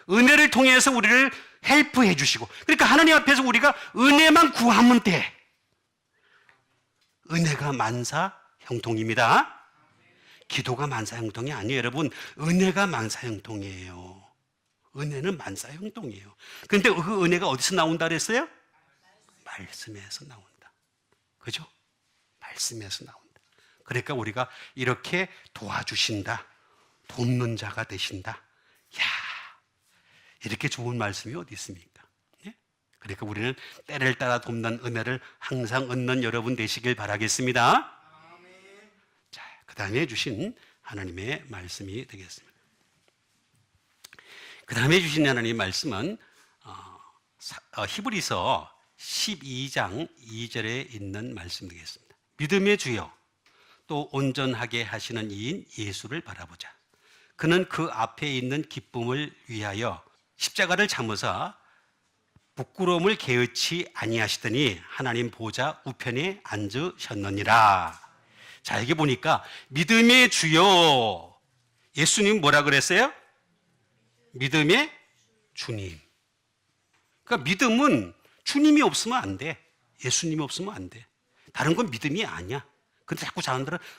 S1: 은혜를 통해서 우리를 헬프해 주시고, 그러니까 하나님 앞에서 우리가 은혜만 구하면 돼. 은혜가 만사 형통입니다. 기도가 만사 형통이 아니에요, 여러분. 은혜가 만사 형통이에요. 은혜는 만사 형통이에요. 그런데 그 은혜가 어디서 나온다 그랬어요? 말씀에서 나온다. 그죠? 말씀에서 나온다. 그러니까 우리가 이렇게 도와주신다, 돕는 자가 되신다. 야, 이렇게 좋은 말씀이 어디 있습니까? 예? 그러니까 우리는 때를 따라 돕는 은혜를 항상 얻는 여러분 되시길 바라겠습니다. 자, 그 다음에 주신 하나님의 말씀이 되겠습니다. 그 다음에 주신 하나님의 말씀은 히브리서 12장 2절에 있는 말씀 되겠습니다. 믿음의 주여, 또 온전하게 하시는 이인 예수를 바라보자. 그는 그 앞에 있는 기쁨을 위하여 십자가를 참으사 부끄러움을 개의치 아니하시더니 하나님 보좌 우편에 앉으셨느니라. 자, 여기 보니까 믿음의 주여, 예수님 뭐라 그랬어요? 믿음의 주님. 그러니까 믿음은 주님이 없으면 안 돼. 예수님이 없으면 안 돼. 다른 건 믿음이 아니야. 근데 자꾸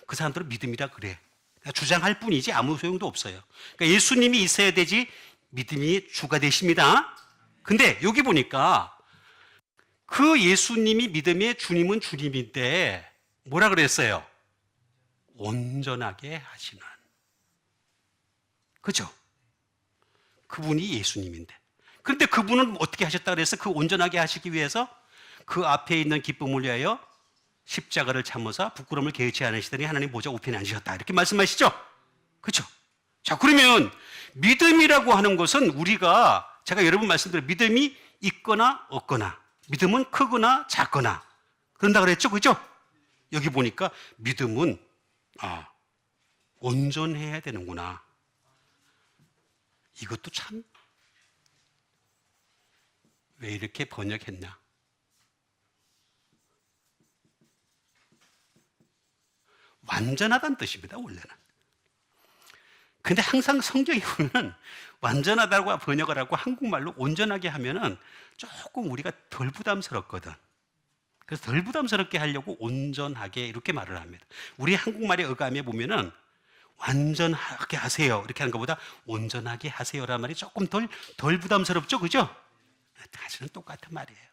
S1: 그 사람들은 믿음이라 그래. 주장할 뿐이지 아무 소용도 없어요. 그러니까 예수님이 있어야 되지 믿음이 주가 되십니다. 근데 여기 보니까 그 예수님이 믿음의 주님은 주님인데 뭐라 그랬어요? 온전하게 하시는. 그죠? 그분이 예수님인데. 그런데 그분은 어떻게 하셨다 그래서 그 온전하게 하시기 위해서 그 앞에 있는 기쁨을 위하여 십자가를 참으사 부끄러움을 개의치 않으시더니 하나님 보좌 우편에 앉으셨다. 이렇게 말씀하시죠? 그렇죠? 자, 그러면 믿음이라고 하는 것은 우리가, 제가 여러 번 말씀드린 믿음이 있거나 없거나, 믿음은 크거나 작거나 그런다 그랬죠? 그죠? 여기 보니까 믿음은 온전해야 되는구나. 이것도 참 왜 이렇게 번역했냐? 완전하다는 뜻입니다, 원래는. 근데 항상 성경에 보면 완전하다고 번역을 하고 한국말로 온전하게 하면은 조금 우리가 덜 부담스럽거든. 그래서 덜 부담스럽게 하려고 온전하게 이렇게 말을 합니다. 우리 한국말의 어감에 보면은 완전하게 하세요 이렇게 하는 것보다 온전하게 하세요라는 말이 조금 덜 부담스럽죠, 그죠? 사실은 똑같은 말이에요.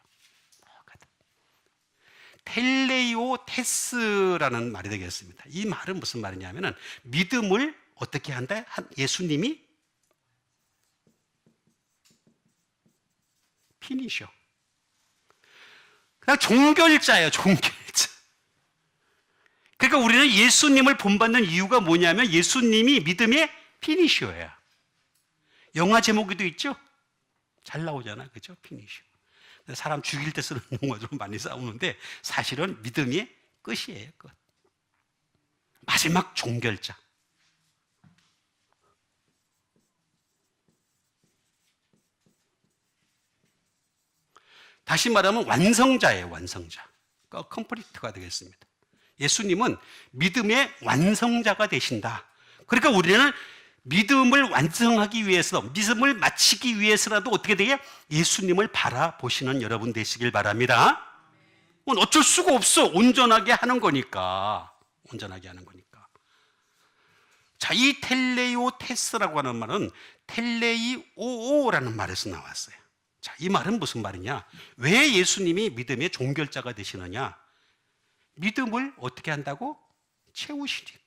S1: 텔레이오테스라는 말이 되겠습니다. 이 말은 무슨 말이냐면은 믿음을 어떻게 한다? 예수님이 피니셔. 그냥 종결자예요, 종결자. 그러니까 우리는 예수님을 본받는 이유가 뭐냐면 예수님이 믿음의 피니셔예요. 영화 제목에도 있죠? 잘 나오잖아, 그죠? 피니셔. 사람 죽일 때 쓰는 용어로 많이 싸우는데 사실은 믿음의 끝이에요, 끝. 마지막 종결자. 다시 말하면 완성자예요, 완성자. 컴플리트가 되겠습니다. 예수님은 믿음의 완성자가 되신다. 그러니까 우리는 믿음을 완성하기 위해서, 믿음을 마치기 위해서라도 어떻게 되게 예수님을 바라보시는 여러분 되시길 바랍니다. 어쩔 수가 없어. 온전하게 하는 거니까. 온전하게 하는 거니까. 자, 이 텔레이오테스라고 하는 말은 텔레이오오라는 말에서 나왔어요. 자, 이 말은 무슨 말이냐? 왜 예수님이 믿음의 종결자가 되시느냐? 믿음을 어떻게 한다고? 채우시니까.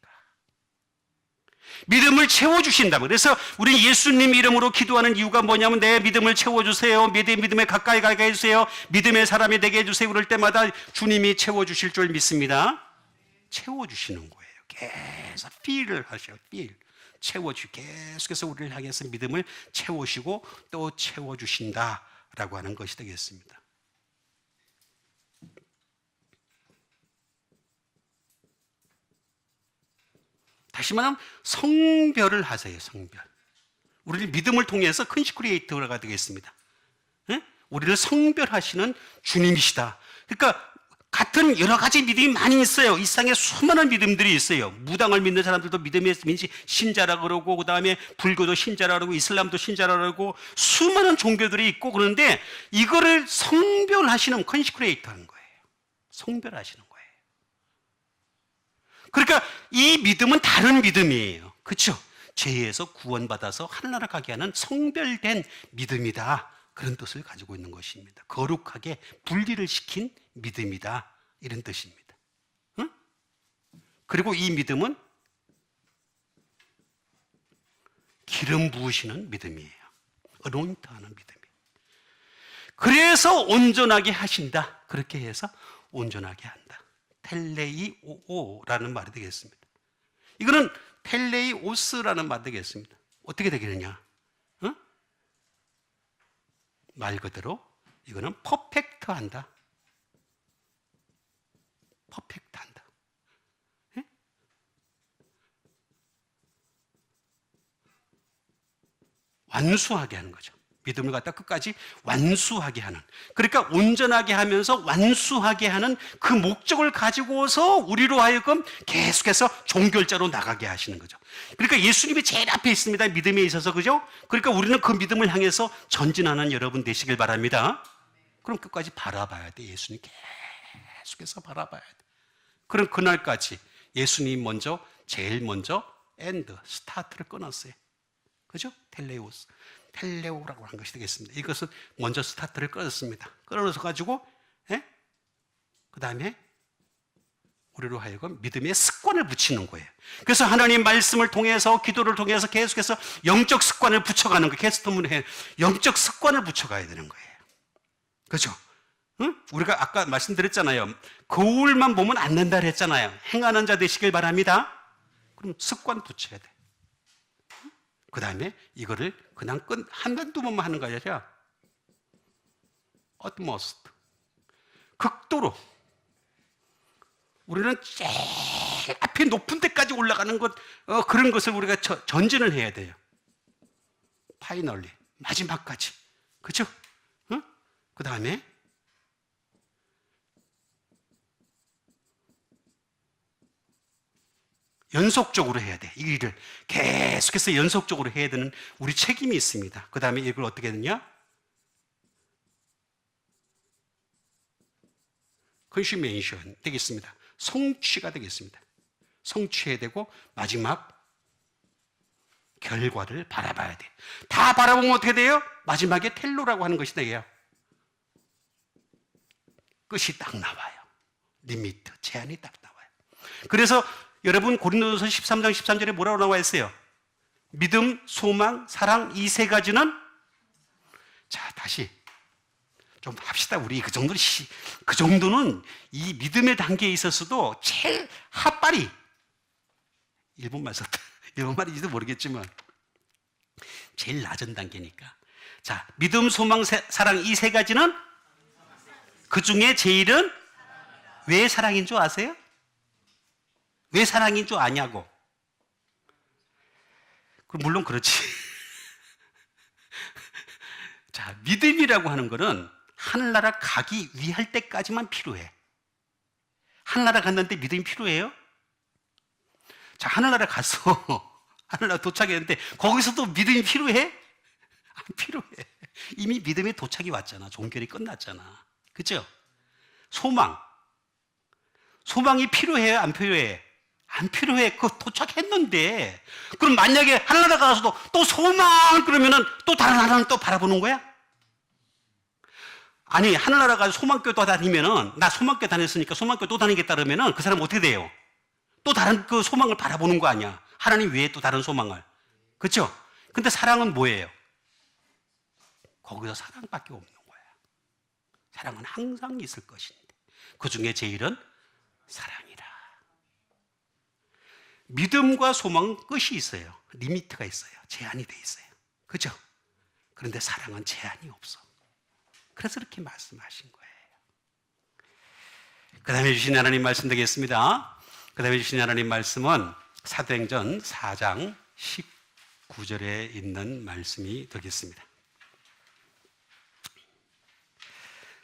S1: 믿음을 채워주신다. 그래서 우리 예수님 이름으로 기도하는 이유가 뭐냐면 내 믿음을 채워주세요. 믿음에 가까이 가게 해주세요. 믿음의 사람이 되게 해주세요. 그럴 때마다 주님이 채워주실 줄 믿습니다. 채워주시는 거예요. 계속 필을 하셔요. 필. 계속해서 우리를 향해서 믿음을 채우시고 또 채워주신다라고 하는 것이 되겠습니다. 다시 말하면 성별을 하세요. 성별. 우리를 믿음을 통해서 컨시크리에이터가 되겠습니다. 예? 우리를 성별하시는 주님이시다. 그러니까 같은 여러 가지 믿음이 많이 있어요. 이 세상에 수많은 믿음들이 있어요. 무당을 믿는 사람들도 믿음의 신자라 그러고, 그 다음에 불교도 신자라 그러고, 이슬람도 신자라 그러고, 수많은 종교들이 있고 그러는데 이거를 성별하시는 컨시크레이터 하는 거예요. 성별하시는 거예요. 그러니까 이 믿음은 다른 믿음이에요. 그렇죠? 죄에서 구원받아서 하늘나라 가게 하는 성별된 믿음이다. 그런 뜻을 가지고 있는 것입니다. 거룩하게 분리를 시킨 믿음이다. 이런 뜻입니다. 응? 그리고 이 믿음은 기름 부으시는 믿음이에요. 어노인트하는 믿음이에요. 그래서 온전하게 하신다. 그렇게 해서 온전하게 한다. 텔레이오라는 말이 되겠습니다. 이거는 텔레이오스라는 말이 되겠습니다. 어떻게 되겠느냐? 응? 말 그대로 이거는 퍼펙트 한다. 퍼펙트 한다. 예? 완수하게 하는 거죠. 믿음을 갖다 끝까지 완수하게 하는. 그러니까 온전하게 하면서 완수하게 하는 그 목적을 가지고서 우리로 하여금 계속해서 종결자로 나가게 하시는 거죠. 그러니까 예수님이 제일 앞에 있습니다. 믿음에 있어서. 그죠? 그러니까 우리는 그 믿음을 향해서 전진하는 여러분 되시길 바랍니다. 그럼 끝까지 바라봐야 돼. 예수님 계속해서 바라봐야 돼. 그럼 그날까지 예수님 먼저, 제일 먼저 엔드, 스타트를 끊었어요. 그죠? 텔레오라고 하는 것이 되겠습니다. 이것은 먼저 스타트를 끊었습니다. 끊어서 가지고, 그 다음에 우리로 하여금 믿음의 습관을 붙이는 거예요. 그래서 하나님 말씀을 통해서, 기도를 통해서 계속해서 영적 습관을 붙여가는 거예요. 캐스터문에 영적 습관을 붙여가야 되는 거예요. 그죠? 응? 우리가 아까 말씀드렸잖아요. 거울만 보면 안 된다 그랬잖아요. 행하는 자 되시길 바랍니다. 그럼 습관 붙여야 돼. 그 다음에 이거를 그냥 한두 번만 하는 거 아니라 utmost, 극도로 우리는 제일 앞에 높은 데까지 올라가는 것, 그런 것을 우리가 전진을 해야 돼요. 파이널리, 마지막까지. 그죠? 응? 그 다음에 연속적으로 해야 돼. 이 일을 계속해서 연속적으로 해야 되는 우리 책임이 있습니다. 그 다음에 이걸 어떻게 했느냐? 컨슈메이션 되겠습니다. 성취가 되겠습니다. 성취해야 되고 마지막 결과를 바라봐야 돼. 다 바라보면 어떻게 돼요? 마지막에 텔로라고 하는 것이 돼요. 끝이 딱 나와요. 리미트, 제한이 딱 나와요. 그래서 여러분 고린도전서 13장 13절에 뭐라고 나와 있어요? 믿음, 소망, 사랑 이 세 가지는, 자 다시 좀 합시다. 우리 그 정도는 이 믿음의 단계에 있어서도 제일 핫바리, 일본말 썼다. 일본말인지도 모르겠지만 제일 낮은 단계니까. 자, 믿음, 소망, 사랑 이 세 가지는, 그 중에 제일은 왜 사랑인 줄 아세요? 왜 사랑인 줄 아냐고. 물론 그렇지. 자, 믿음이라고 하는 거는 하늘나라 가기 위할 때까지만 필요해. 하늘나라 갔는데 믿음이 필요해요? 자, 하늘나라 갔어. 하늘나라 도착했는데 거기서도 믿음이 필요해? 안 필요해. 이미 믿음의 도착이 왔잖아. 종결이 끝났잖아. 그죠? 소망이 필요해요? 안 필요해? 안 필요해. 그거 도착했는데. 그럼 만약에 하늘나라 가서도 또 소망 그러면은 또 다른 하나는 또 바라보는 거야? 아니, 하늘나라 가서 소망교 또 다니면은, 나 소망교 다녔으니까 소망교 또 다니겠다 그러면은 그 사람 어떻게 돼요? 또 다른 그 소망을 바라보는 거 아니야? 하나님 외에 또 다른 소망을. 그렇죠? 근데 사랑은 뭐예요? 거기서 사랑밖에 없는 거야. 사랑은 항상 있을 것인데 그 중에 제일은 사랑이라. 믿음과 소망은 끝이 있어요. 리미트가 있어요. 제한이 돼 있어요. 그죠? 그런데 사랑은 제한이 없어. 그래서 이렇게 말씀하신 거예요. 그 다음에 주신 하나님 말씀 되겠습니다. 그 다음에 주신 하나님 말씀은 사도행전 4장 19절에 있는 말씀이 되겠습니다.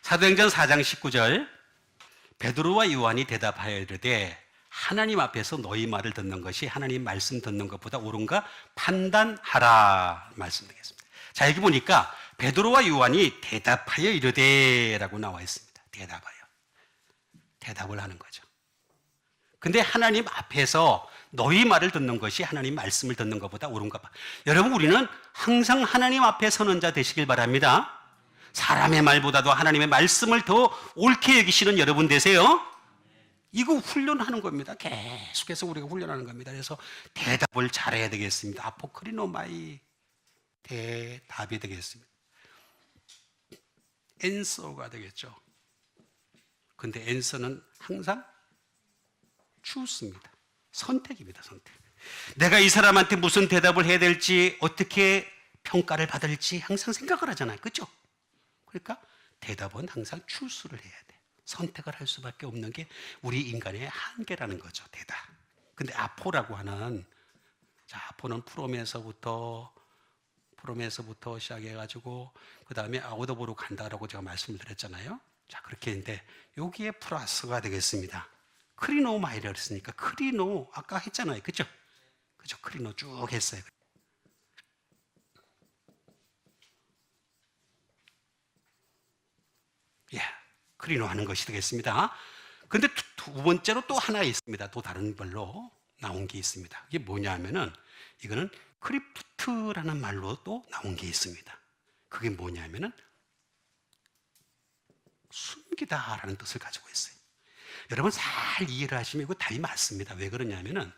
S1: 사도행전 4장 19절, 베드로와 요한이 대답하여 이르되 하나님 앞에서 너희 말을 듣는 것이 하나님 말씀 듣는 것보다 옳은가 판단하라 말씀드리겠습니다. 자, 여기 보니까 베드로와 요한이 대답하여 이르되 라고 나와 있습니다. 대답을 하는 거죠. 근데 하나님 앞에서 너희 말을 듣는 것이 하나님 말씀을 듣는 것보다 옳은가 봐. 여러분, 우리는 항상 하나님 앞에 서는 자 되시길 바랍니다. 사람의 말보다도 하나님의 말씀을 더 옳게 여기시는 여러분 되세요. 이거 훈련하는 겁니다. 계속해서 우리가 훈련하는 겁니다. 그래서 대답을 잘해야 되겠습니다. 아포크리노마이 대답이 되겠습니다. 앤서가 되겠죠. 근데 앤서는 항상 추스입니다. 선택입니다. 선택. 내가 이 사람한테 무슨 대답을 해야 될지, 어떻게 평가를 받을지 항상 생각을 하잖아요. 그렇죠? 그러니까 대답은 항상 추스를 해야 돼. 선택을 할 수밖에 없는 게 우리 인간의 한계라는 거죠. 대답. 근데 아포라고 하는, 자, 아포는 프롬에서부터 시작해가지고 그 다음에 아우더보로 간다라고 제가 말씀을 드렸잖아요. 자, 그렇게 했는데 여기에 플러스가 되겠습니다. 크리노마이라 그랬으니까 크리노 아까 했잖아요. 그죠? 크리노 쭉 했어요. 크리노 하는 것이 되겠습니다. 근데 두 번째로 또 하나 있습니다. 또 다른 말로 나온 게 있습니다. 이게 뭐냐면은 이거는 크리프트라는 말로 또 나온 게 있습니다. 그게 뭐냐면은 숨기다라는 뜻을 가지고 있어요. 여러분 잘 이해를 하시면 이거 답이 맞습니다. 왜 그러냐면은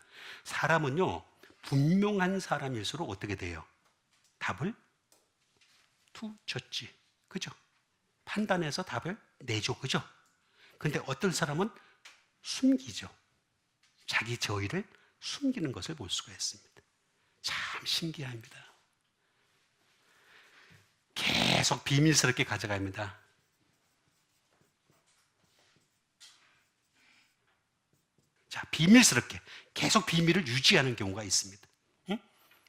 S1: 사람은요, 분명한 사람일수록 어떻게 돼요? 답을 투졌지. 그죠? 판단해서 답을 내죠. 그죠? 근데 어떤 사람은 숨기죠. 자기 저희를 숨기는 것을 볼 수가 있습니다. 참 신기합니다. 계속 비밀스럽게 가져갑니다. 자, 비밀스럽게 계속 비밀을 유지하는 경우가 있습니다. 응?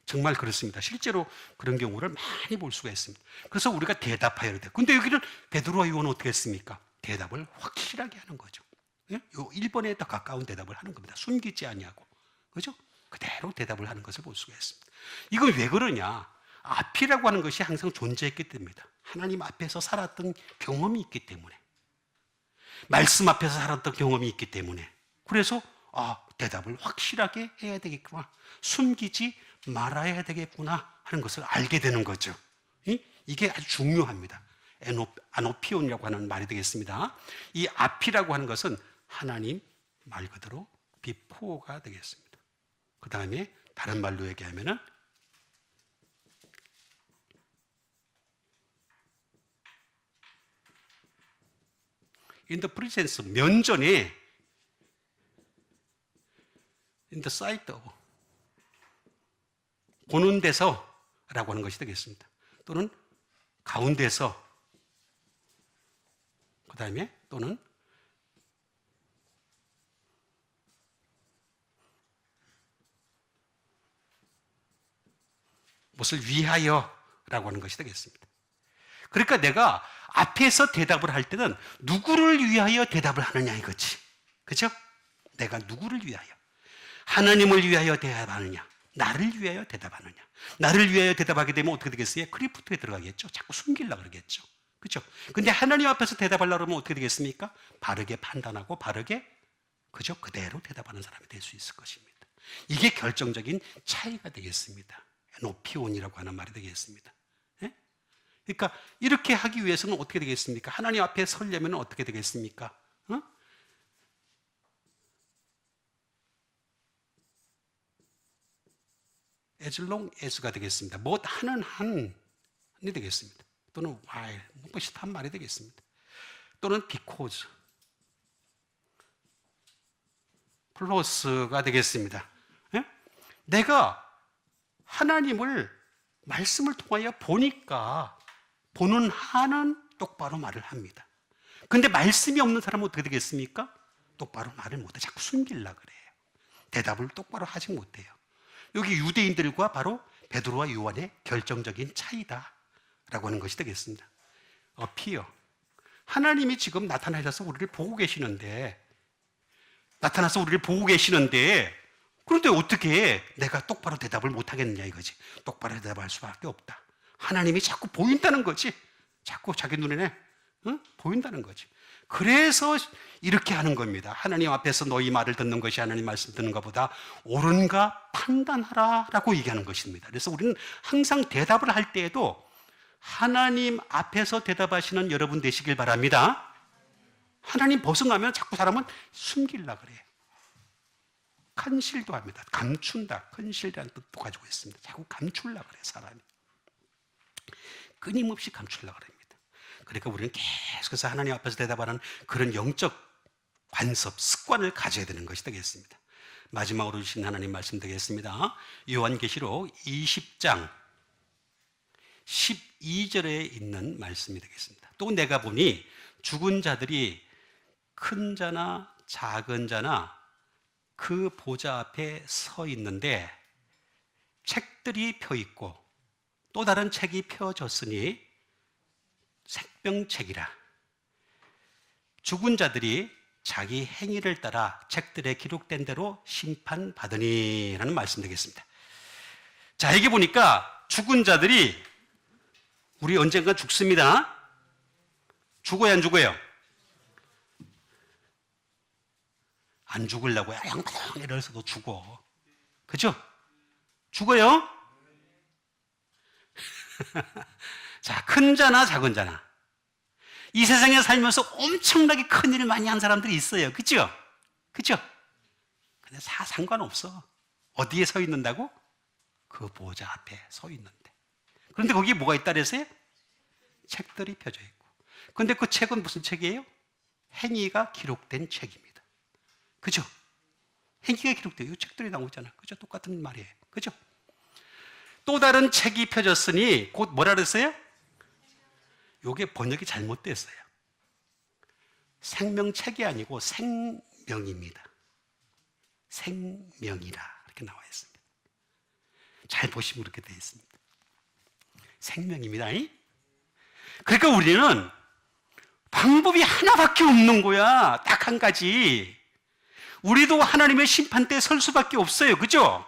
S1: 정말 그렇습니다. 실제로 그런 경우를 많이 볼 수가 있습니다. 그래서 우리가 대답해야 돼. 근데 여기는 베드로와 요한은 어떻게 했습니까? 대답을 확실하게 하는 거죠. 요 1번에 더 가까운 대답을 하는 겁니다. 숨기지 아니하고. 그죠? 그대로 대답을 하는 것을 볼 수가 있습니다. 이건 왜 그러냐? 앞이라고 하는 것이 항상 존재했기 때문입니다. 하나님 앞에서 살았던 경험이 있기 때문에, 말씀 앞에서 살았던 경험이 있기 때문에, 그래서 대답을 확실하게 해야 되겠구나, 숨기지 말아야 되겠구나 하는 것을 알게 되는 거죠. 이게 아주 중요합니다. 아노피온이라고 하는 말이 되겠습니다. 이 앞이라고 하는 것은 하나님 말 그대로 비포가 되겠습니다. 그 다음에 다른 말로 얘기하면은 in the presence, 면전에, in the sight of, 보는 데서 라고 하는 것이 되겠습니다. 또는 가운데서, 그 다음에 또는 무엇을 위하여 라고 하는 것이 되겠습니다. 그러니까 내가 앞에서 대답을 할 때는 누구를 위하여 대답을 하느냐 이거지. 그렇죠? 내가 누구를 위하여, 하나님을 위하여 대답하느냐, 나를 위하여 대답하느냐. 나를 위하여 대답하게 되면 어떻게 되겠어요? 크리프트에 들어가겠죠. 자꾸 숨기려고 그러겠죠. 그렇죠? 근데 하나님 앞에서 대답하려고 하면 어떻게 되겠습니까? 바르게 판단하고 바르게, 그죠? 그대로 대답하는 사람이 될 수 있을 것입니다. 이게 결정적인 차이가 되겠습니다. 노피온이라고 하는 말이 되겠습니다. 예? 그러니까 이렇게 하기 위해서는 어떻게 되겠습니까? 하나님 앞에 서려면 어떻게 되겠습니까? as long as가 되겠습니다. 뭐 하는 한이 되겠습니다. 또는 while, 뭐 비슷한 말이 되겠습니다. 또는 because, 플러스가 되겠습니다. 내가 하나님을 말씀을 통하여 보니까 보는 한은 똑바로 말을 합니다. 근데 말씀이 없는 사람은 어떻게 되겠습니까? 똑바로 말을 못해. 자꾸 숨기려고 그래요. 대답을 똑바로 하지 못해요. 여기 유대인들과 바로 베드로와 요한의 결정적인 차이다 라고 하는 것이 되겠습니다. 피요. 하나님이 지금 나타나셔서 우리를 보고 계시는데, 그런데 어떻게 내가 똑바로 대답을 못하겠느냐 이거지. 똑바로 대답할 수밖에 없다. 하나님이 자꾸 보인다는 거지. 자꾸 자기 눈에 보인다는 거지. 그래서 이렇게 하는 겁니다. 하나님 앞에서 너희 말을 듣는 것이 하나님 말씀 듣는 것보다 옳은가 판단하라 라고 얘기하는 것입니다. 그래서 우리는 항상 대답을 할 때에도 하나님 앞에서 대답하시는 여러분 되시길 바랍니다. 하나님 벗어나면 자꾸 사람은 숨기려고 그래요. 컨실도 합니다. 감춘다. 컨실이라는 뜻도 가지고 있습니다. 자꾸 감추려고 그래요, 사람이. 끊임없이 감추려고 합니다. 그러니까 우리는 계속해서 하나님 앞에서 대답하는 그런 영적 관습, 습관을 가져야 되는 것이 되겠습니다. 마지막으로 주신 하나님 말씀 되겠습니다. 요한계시록 20장 12절에 있는 말씀이 되겠습니다. 또 내가 보니 죽은 자들이 큰 자나 작은 자나 그 보좌 앞에 서 있는데 책들이 펴 있고 또 다른 책이 펴졌으니 생명책이라. 죽은 자들이 자기 행위를 따라 책들에 기록된 대로 심판받으니 라는 말씀 되겠습니다. 자, 여기 보니까 죽은 자들이 우리 언젠가 죽습니다. 죽어요, 안 죽어요? 안 죽으려고 양파당 이래서도 죽어. 그죠? 죽어요? 자, 큰 자나 작은 자나 이 세상에 살면서 엄청나게 큰 일을 많이 한 사람들이 있어요. 그죠? 그죠? 근데 다 상관없어. 어디에 서 있는다고? 그 보좌 앞에 서 있는데. 그런데 거기에 뭐가 있다 그랬어요? 책들이 펴져 있고. 근데 그 책은 무슨 책이에요? 행위가 기록된 책입니다. 그죠? 행위가 기록돼요. 이 책들이 나오잖아. 그죠? 똑같은 말이에요. 그죠? 또 다른 책이 펴졌으니 곧 뭐라 그랬어요? 요게 번역이 잘못됐어요. 생명책이 아니고 생명입니다. 생명이라 이렇게 나와 있습니다. 잘 보시면 그렇게 되어 있습니다. 생명입니다. 그러니까 우리는 방법이 하나밖에 없는 거야. 딱 한 가지. 우리도 하나님의 심판 때 설 수밖에 없어요. 그죠?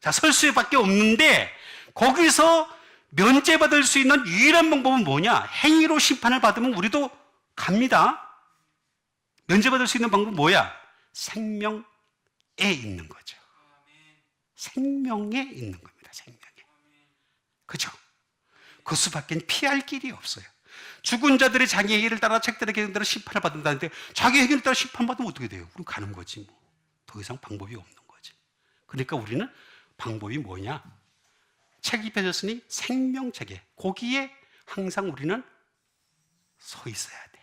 S1: 자, 설 수밖에 없는데 거기서 면제받을 수 있는 유일한 방법은 뭐냐? 행위로 심판을 받으면 우리도 갑니다. 면제받을 수 있는 방법은 뭐야? 생명에 있는 거죠. 생명에 있는 겁니다. 생명에. 그죠? 그 수밖에 피할 길이 없어요. 죽은 자들이 자기 행위를 따라 책들의 계획 대로 심판을 받는다는데 자기 행위를 따라 심판받으면 어떻게 돼요? 우리는 가는 거지 뭐. 더 이상 방법이 없는 거지. 그러니까 우리는 방법이 뭐냐? 책이 펴졌으니 생명책에 거기에 항상 우리는 서 있어야 돼.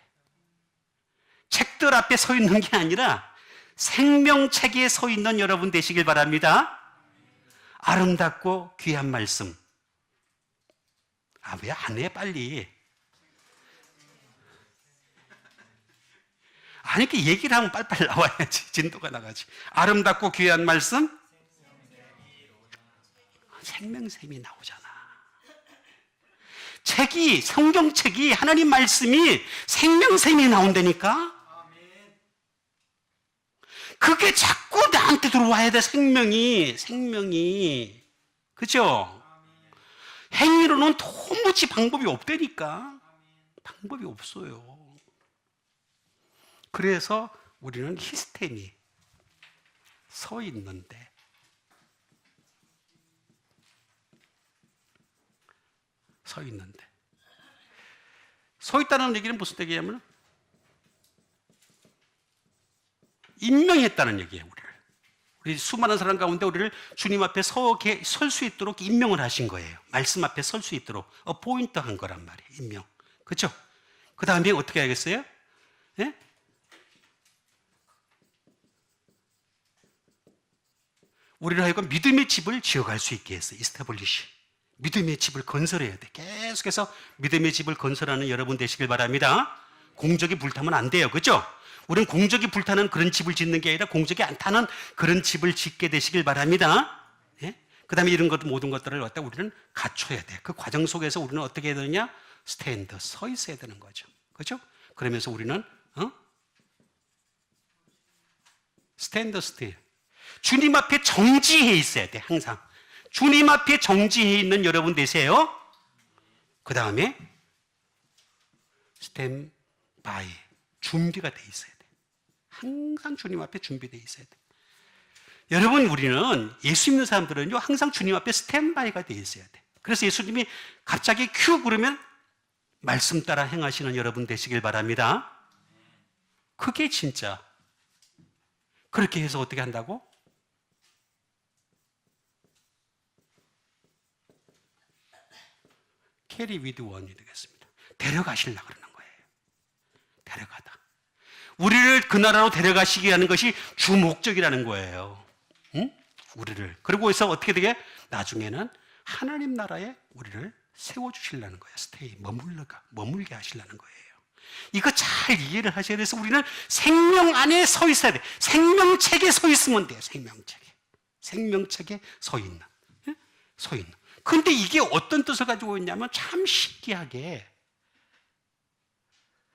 S1: 책들 앞에 서 있는 게 아니라 생명책에 서 있는 여러분 되시길 바랍니다. 아름답고 귀한 말씀. 왜 안 해 빨리. 아니 그 얘기를 하면 빨리빨리 나와야지. 진도가 나가지. 아름답고 귀한 말씀 생명샘이 나오잖아. 책이, 성경책이, 하나님 말씀이 생명샘이 나온다니까? 그게 자꾸 나한테 들어와야 돼, 생명이. 그죠? 행위로는 도무지 방법이 없다니까. 방법이 없어요. 그래서 우리는 히스테미, 서 있는데, 서 있다는 얘기는 무슨 얘기냐면 임명했다는 얘기예요. 우리 수많은 사람 가운데 우리를 주님 앞에 설 수 있도록 임명을 하신 거예요. 말씀 앞에 설 수 있도록 어포인트 한 거란 말이에요. 임명. 그렇죠? 그 다음에 어떻게 하겠어요? 예? 우리를 하여금 믿음의 집을 지어갈 수 있게 했어요. 이스타블리시. 믿음의 집을 건설해야 돼. 계속해서 믿음의 집을 건설하는 여러분 되시길 바랍니다. 공적이 불타면 안 돼요. 그렇죠? 우리는 공적이 불타는 그런 집을 짓는 게 아니라 공적이 안 타는 그런 집을 짓게 되시길 바랍니다. 예? 그 다음에 이런 것, 모든 것들을 갖다 우리는 갖춰야 돼. 그 과정 속에서 우리는 어떻게 해야 되느냐? 스탠드, 서 있어야 되는 거죠. 그렇죠? 그러면서 우리는 스탠드 스틸. 주님 앞에 정지해 있어야 돼. 항상 주님 앞에 정지해 있는 여러분 되세요. 그 다음에 스탠 바이, 준비가 돼 있어야 돼. 항상 주님 앞에 준비되어 있어야 돼. 여러분, 우리는 예수 믿는 사람들은요 항상 주님 앞에 스탠바이가 되어 있어야 돼. 그래서 예수님이 갑자기 큐 부르면 말씀 따라 행하시는 여러분 되시길 바랍니다. 그게 진짜. 그렇게 해서 어떻게 한다고? 캐리 위드 원이 되겠습니다. 데려가시려고 그러는 거예요. 데려가다. 우리를 그 나라로 데려가시게 하는 것이 주 목적이라는 거예요. 응? 우리를. 그리고 해서 어떻게 되게? 나중에는 하나님 나라에 우리를 세워주시려는 거예요. 스테이, 머물게 하시려는 거예요. 이거 잘 이해를 하셔야 돼서 우리는 생명 안에 서 있어야 돼. 생명책에 서 있으면 돼요. 생명책에 서 있는. 예? 서 있는. 근데 이게 어떤 뜻을 가지고 있냐면 참 신기하게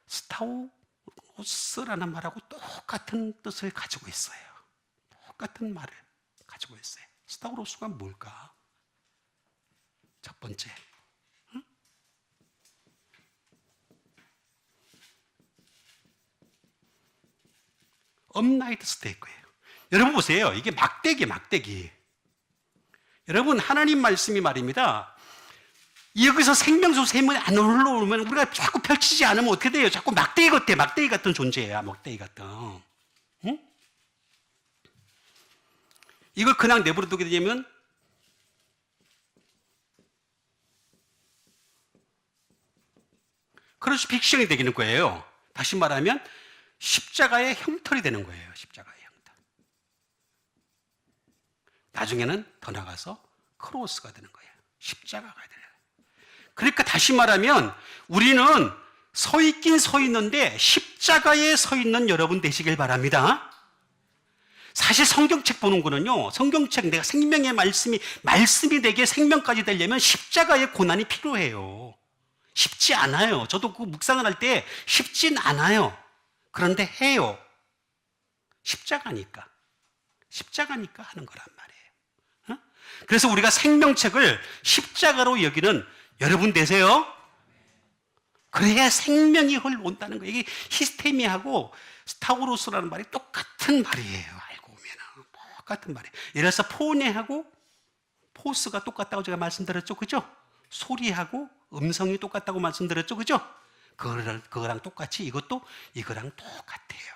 S1: 스타우로스라는 말하고 똑같은 뜻을 가지고 있어요. 똑같은 말을 가지고 있어요. 스타우로스가 뭘까? 첫 번째, 업라이트 스테이크예요. 여러분 보세요. 이게 막대기. 여러분, 하나님 말씀이 말입니다. 여기서 생명수 세문이 안 올라오면 우리가 자꾸 펼치지 않으면 어떻게 돼요? 자꾸 막대기 같은 존재예요. 막대기 같은. 응? 이걸 그냥 내버려 두게 되면 그렇지 픽션이 되는 거예요. 다시 말하면 십자가의 형틀이 되는 거예요. 십자가의 형틀. 나중에는 더 나가서 크로스가 되는 거예요. 십자가가 되는 거예요. 그러니까 다시 말하면 우리는 서 있긴 서 있는데 십자가에 서 있는 여러분 되시길 바랍니다. 사실 성경책 보는 거는요, 성경책 내가 생명의 말씀이 내게 생명까지 되려면 십자가의 고난이 필요해요. 쉽지 않아요. 저도 그 묵상을 할 때 쉽진 않아요. 그런데 해요. 십자가니까 하는 거란 말이에요. 그래서 우리가 생명책을 십자가로 여기는 여러분 되세요. 그래야 생명이 흘러온다는 거예요. 이게 히스테미하고 스타우로스라는 말이 똑같은 말이에요. 알고 보면 똑같은 말이에요. 예를 들어서 포네하고 포스가 똑같다고 제가 말씀드렸죠. 그죠? 소리하고 음성이 똑같다고 말씀드렸죠. 그죠? 그거랑 똑같이 이것도 이거랑 똑같아요.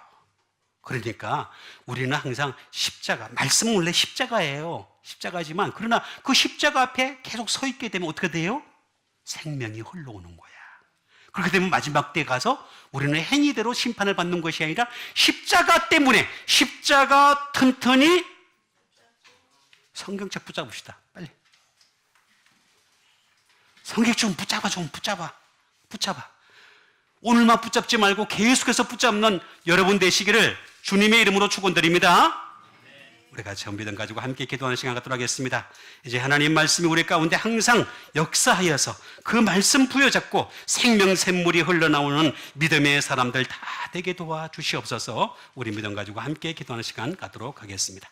S1: 그러니까 우리는 항상 십자가, 말씀은 원래 십자가예요. 십자가지만 그러나 그 십자가 앞에 계속 서 있게 되면 어떻게 돼요? 생명이 흘러오는 거야. 그렇게 되면 마지막 때 가서 우리는 행위대로 심판을 받는 것이 아니라 십자가 때문에, 십자가 튼튼히 성경책 붙잡읍시다. 빨리. 성경 좀 붙잡아. 오늘만 붙잡지 말고 계속해서 붙잡는 여러분 되시기를 주님의 이름으로 축원드립니다. 우리 같이 헌비등 가지고 함께 기도하는 시간 갖도록 하겠습니다. 이제 하나님 말씀이 우리 가운데 항상 역사하여서 그 말씀 부여잡고 생명 샘물이 흘러나오는 믿음의 사람들 다 되게 도와주시옵소서. 우리 믿음 가지고 함께 기도하는 시간 갖도록 하겠습니다.